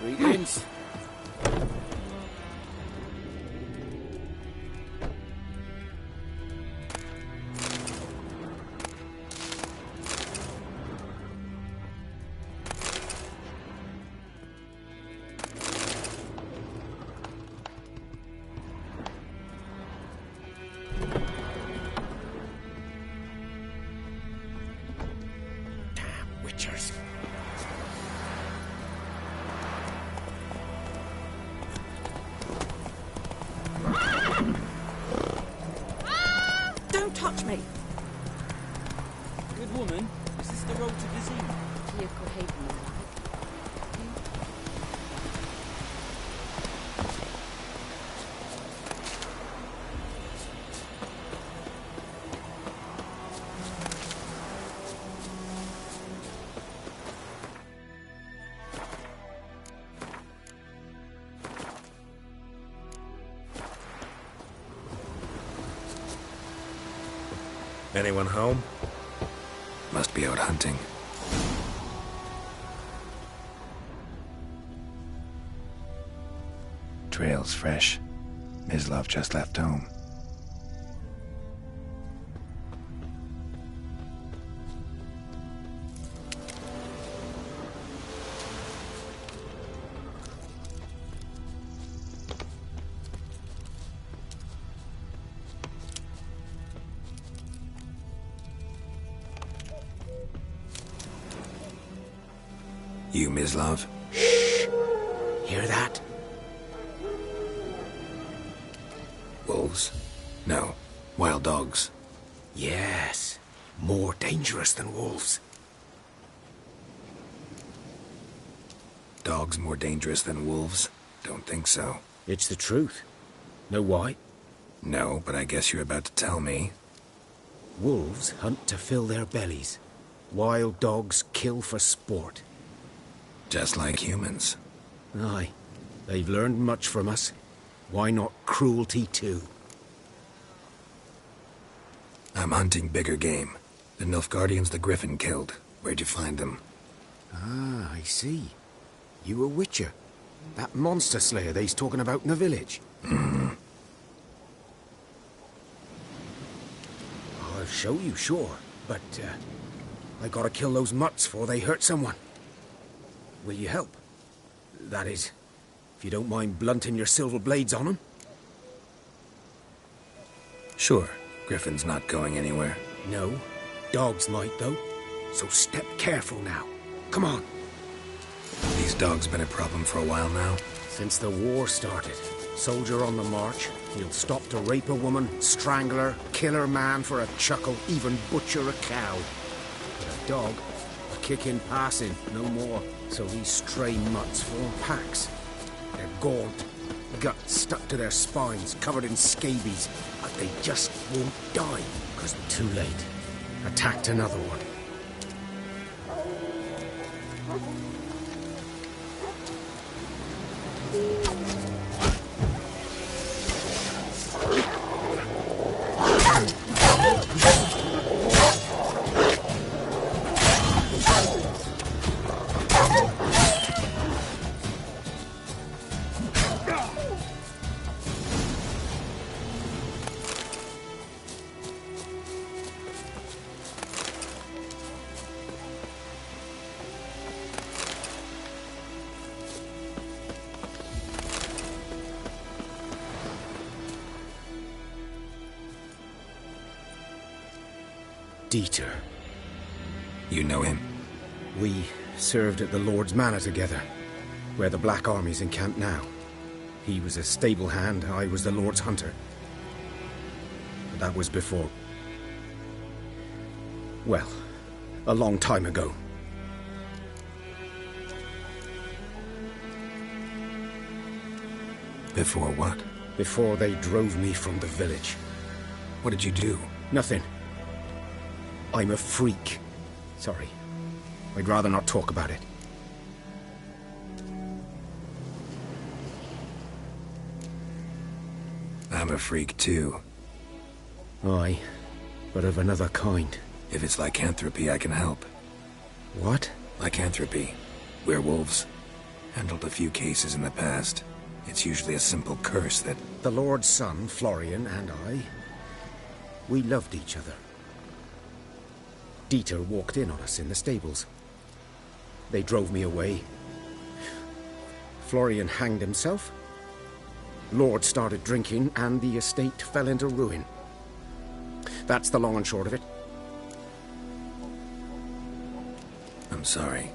Greetings. Witchers. Don't touch me! Good woman, is this the road to Vizima? Anyone home? Must be out hunting. Trail's fresh. Mislav just left home. You, Mislav? Shh! Hear that? Wolves? No. Wild dogs. Yes. More dangerous than wolves. Dogs more dangerous than wolves? Don't think so. It's the truth. Know why? No, but I guess you're about to tell me. Wolves hunt to fill their bellies. Wild dogs kill for sport. Just like humans. Aye. They've learned much from us. Why not cruelty too? I'm hunting bigger game. The Nilfgaardians the Griffin killed. Where'd you find them? Ah, I see. You a witcher. That monster slayer they's talking about in the village. I'll show you, sure. But, I gotta kill those mutts before they hurt someone. Will you help? That is, if you don't mind blunting your silver blades on them. Sure. Griffin's not going anywhere. No. Dogs might, though. So step careful now. Come on. These dogs been a problem for a while now? Since the war started. Soldier on the march. He'll stop to rape a woman, strangle her, kill her man for a chuckle, even butcher a cow. But a dog, a kick in passing, no more. So these stray mutts form packs. They're gaunt, guts stuck to their spines, covered in scabies, but they just won't die, because too late. Attacked another one. Dieter. You know him? We served at the Lord's Manor together, where the Black Army's encamped now. He was a stable hand, I was the Lord's hunter. But that was before... well, a long time ago. Before what? Before they drove me from the village. What did you do? Nothing. I'm a freak. Sorry. I'd rather not talk about it. I'm a freak too. Aye, but of another kind. If it's lycanthropy, I can help. What? Lycanthropy. Werewolves. Handled a few cases in the past. It's usually a simple curse that... The Lord's son, Florian, and I... we loved each other. Dieter walked in on us in the stables. They drove me away. Florian hanged himself. Lord started drinking, and the estate fell into ruin. That's the long and short of it. I'm sorry.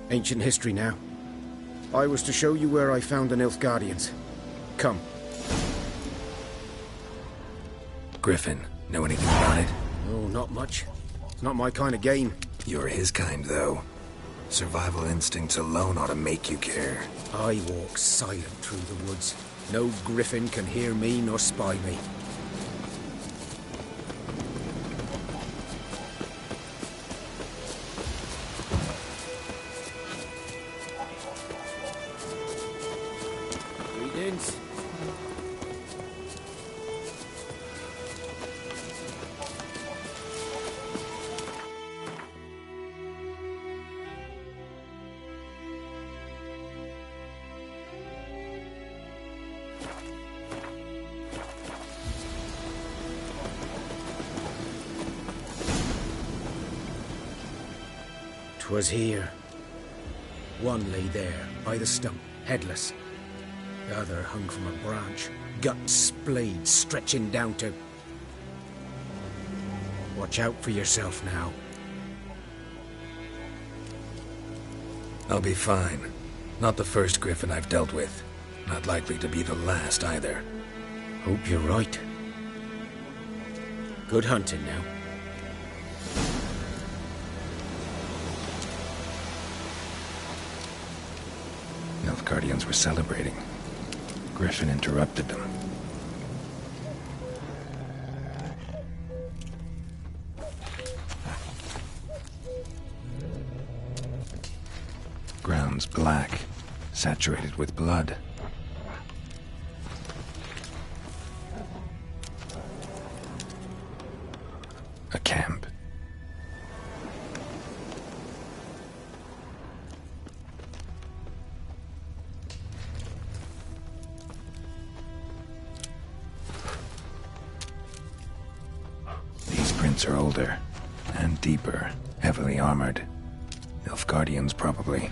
Ancient history now. I was to show you where I found the Nilfgaardians. Come. Griffin, know anything about it? Oh, not much. It's not my kind of game. You're his kind, though. Survival instincts alone ought to make you care. I walk silent through the woods. No griffin can hear me nor spy me. Greetings. 'Twas here. One lay there, by the stump, headless. The other hung from a branch, gut splayed, stretching down to... Watch out for yourself now. I'll be fine. Not the first griffin I've dealt with. Not likely to be the last, either. Hope you're right. Good hunting now. Nilfgaardians were celebrating. Griffin interrupted them. Ground's black, saturated with blood. A camp. These prints are older and deeper, heavily armored. Nilfgaardians, probably.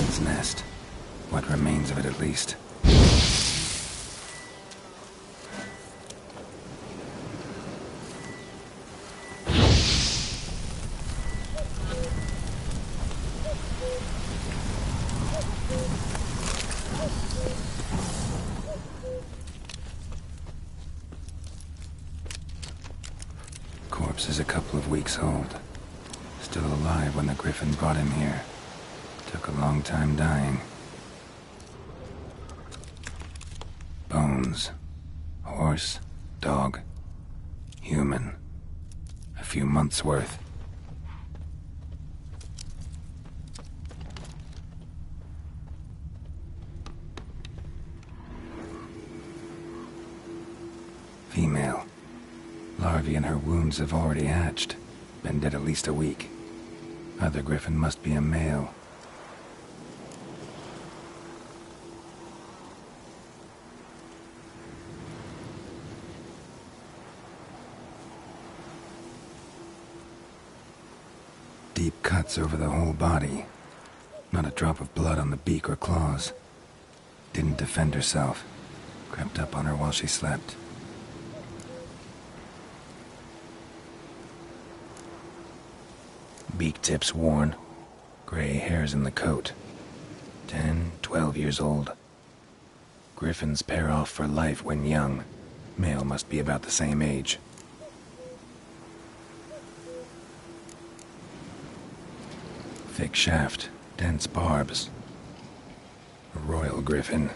bird's nest. What remains of it, at least. Corpse is a couple of weeks old. Still alive when the Griffin brought him here. Took a long time dying. Bones. Horse, dog, human. A few months' worth. Female. Larvae in her wounds have already hatched. Been dead at least a week. Other Griffin must be a male. Deep cuts over the whole body. Not a drop of blood on the beak or claws. Didn't defend herself. Crept up on her while she slept. Beak tips worn. Gray hairs in the coat. 10, 12 years old. Griffins pair off for life when young. Male must be about the same age. Thick shaft, dense barbs. A royal griffin.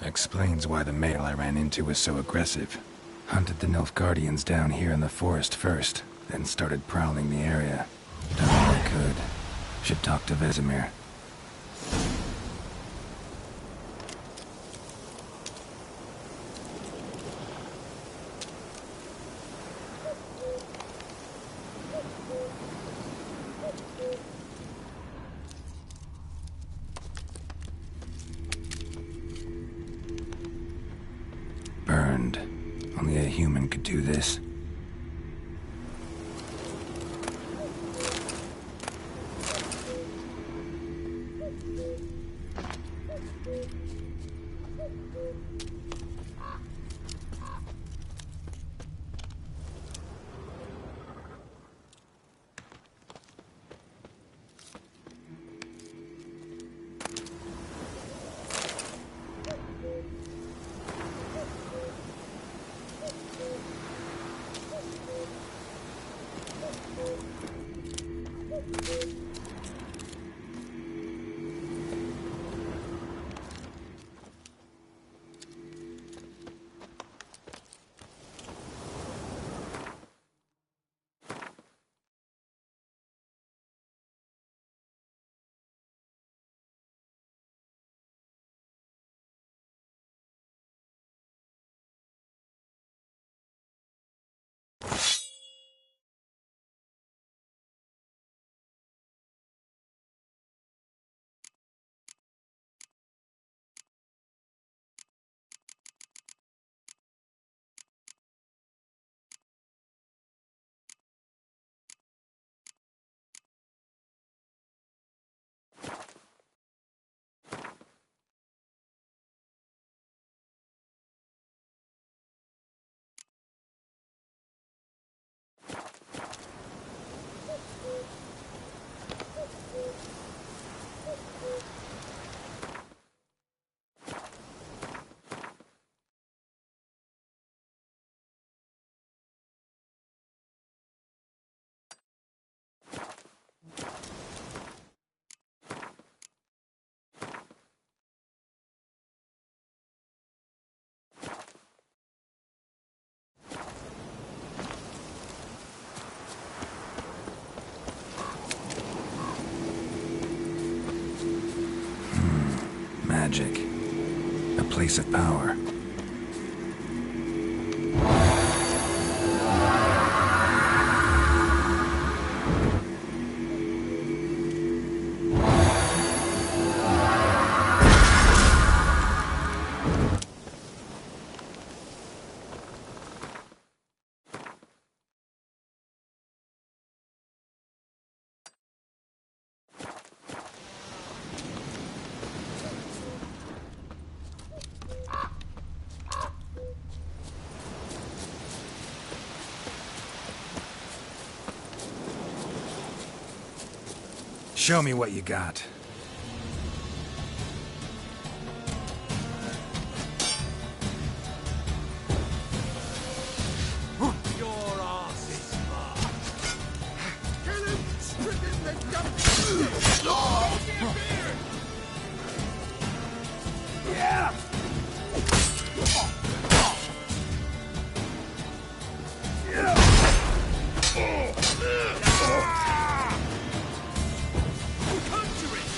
Explains why the male I ran into was so aggressive. Hunted the Nilfgaardians down here in the forest first, then started prowling the area. Done all I could. Should talk to Vesemir. Burned. Only a human could do this. Magic. A place of power. Show me what you got. Your ass is mine. Kill him! Strip him the dump! Yeah! Conjure it!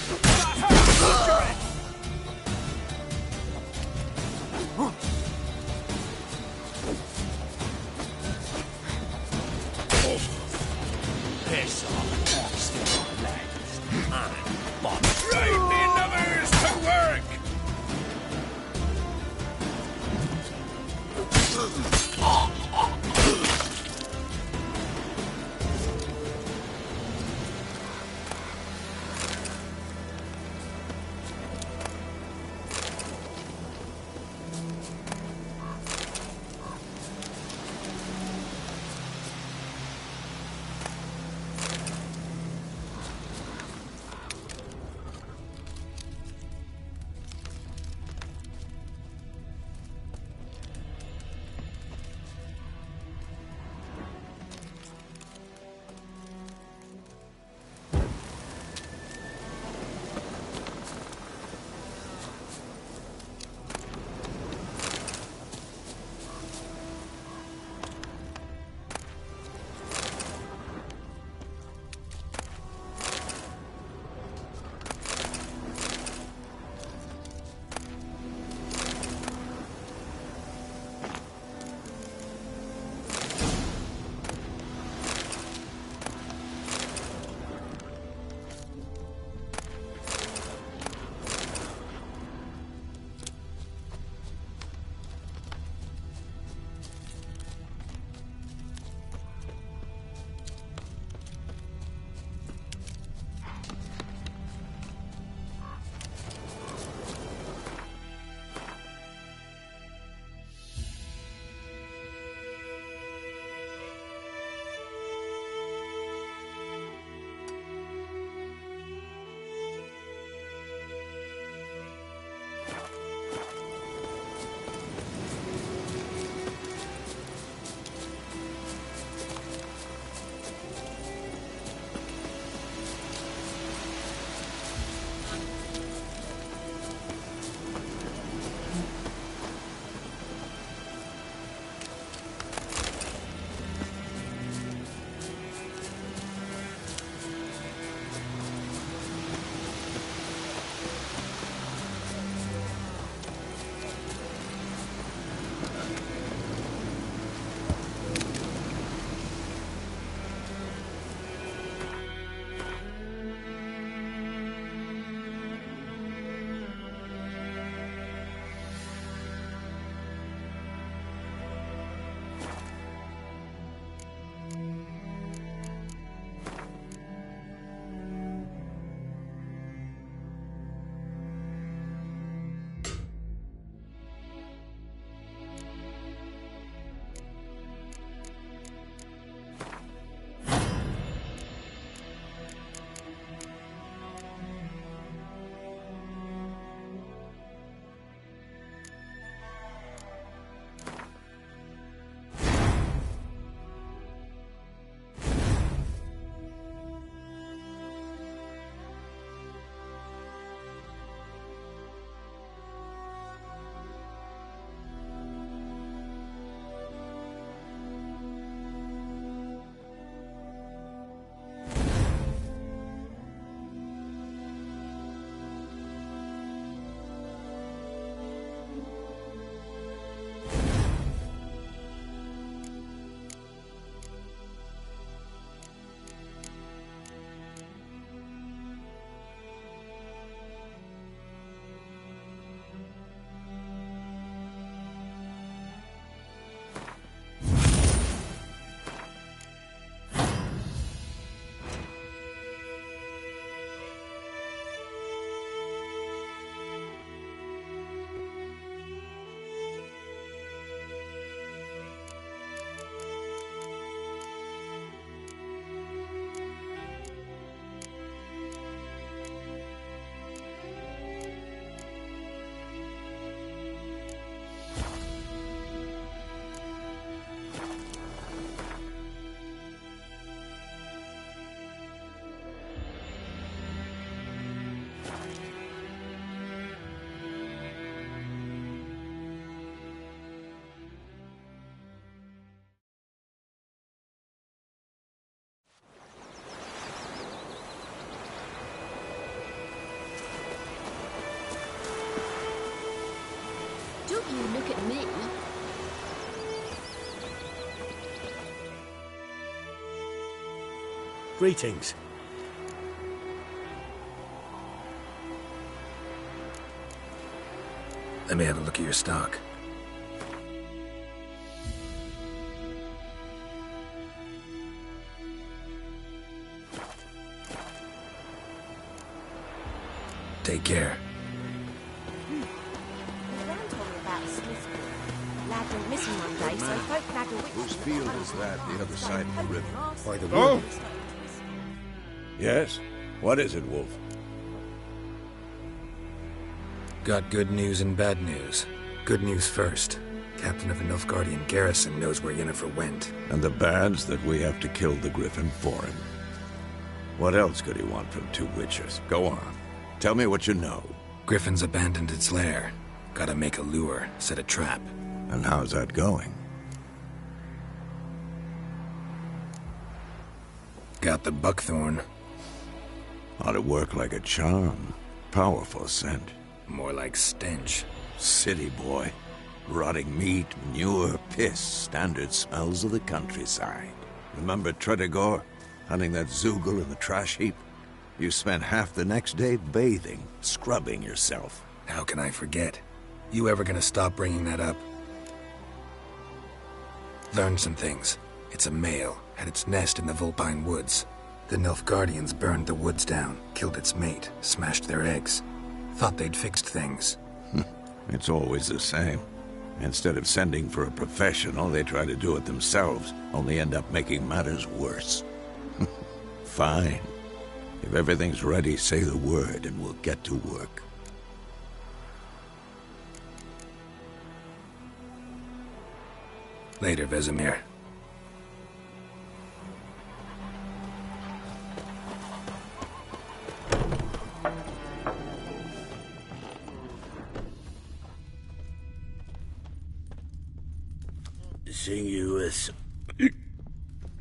you look at me. Greetings. Let me have a look at your stock. Take care. Lad went missing one day, so folk flagged a witch. Whose field is that, the other side of the river? By the Oh! wood. Yes? What is it, Wolf? Got good news and bad news. Good news first. Captain of a Nilfgaardian garrison knows where Yennefer went. And the bad's that we have to kill the Griffin for him. What else could he want from two witchers? Go on. Tell me what you know. Griffin's abandoned its lair. Gotta make a lure, set a trap. And how's that going? Got the buckthorn. Ought to work like a charm. Powerful scent. More like stench. City boy. Rotting meat, manure, piss. Standard smells of the countryside. Remember Tredegor? Hunting that Zoogle in the trash heap? You spent half the next day bathing, scrubbing yourself. How can I forget? You ever gonna stop bringing that up? Learned some things. It's a male, had its nest in the Vulpine Woods. The Nilfgaardians burned the woods down, killed its mate, smashed their eggs. Thought they'd fixed things. It's always the same. Instead of sending for a professional, they try to do it themselves, only end up making matters worse. Fine. If everything's ready, say the word and we'll get to work. Later, Vesemir. Sing you a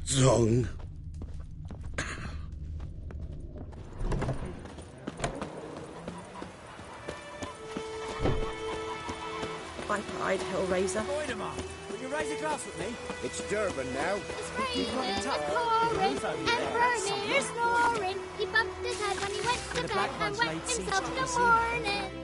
song. By pride, Hellraiser. Will you raise a glass with me? It's Durban now. Raisin, a-pouring, and Vermeer snoring. He bumped his head when he went to bed and wet himself in the morning.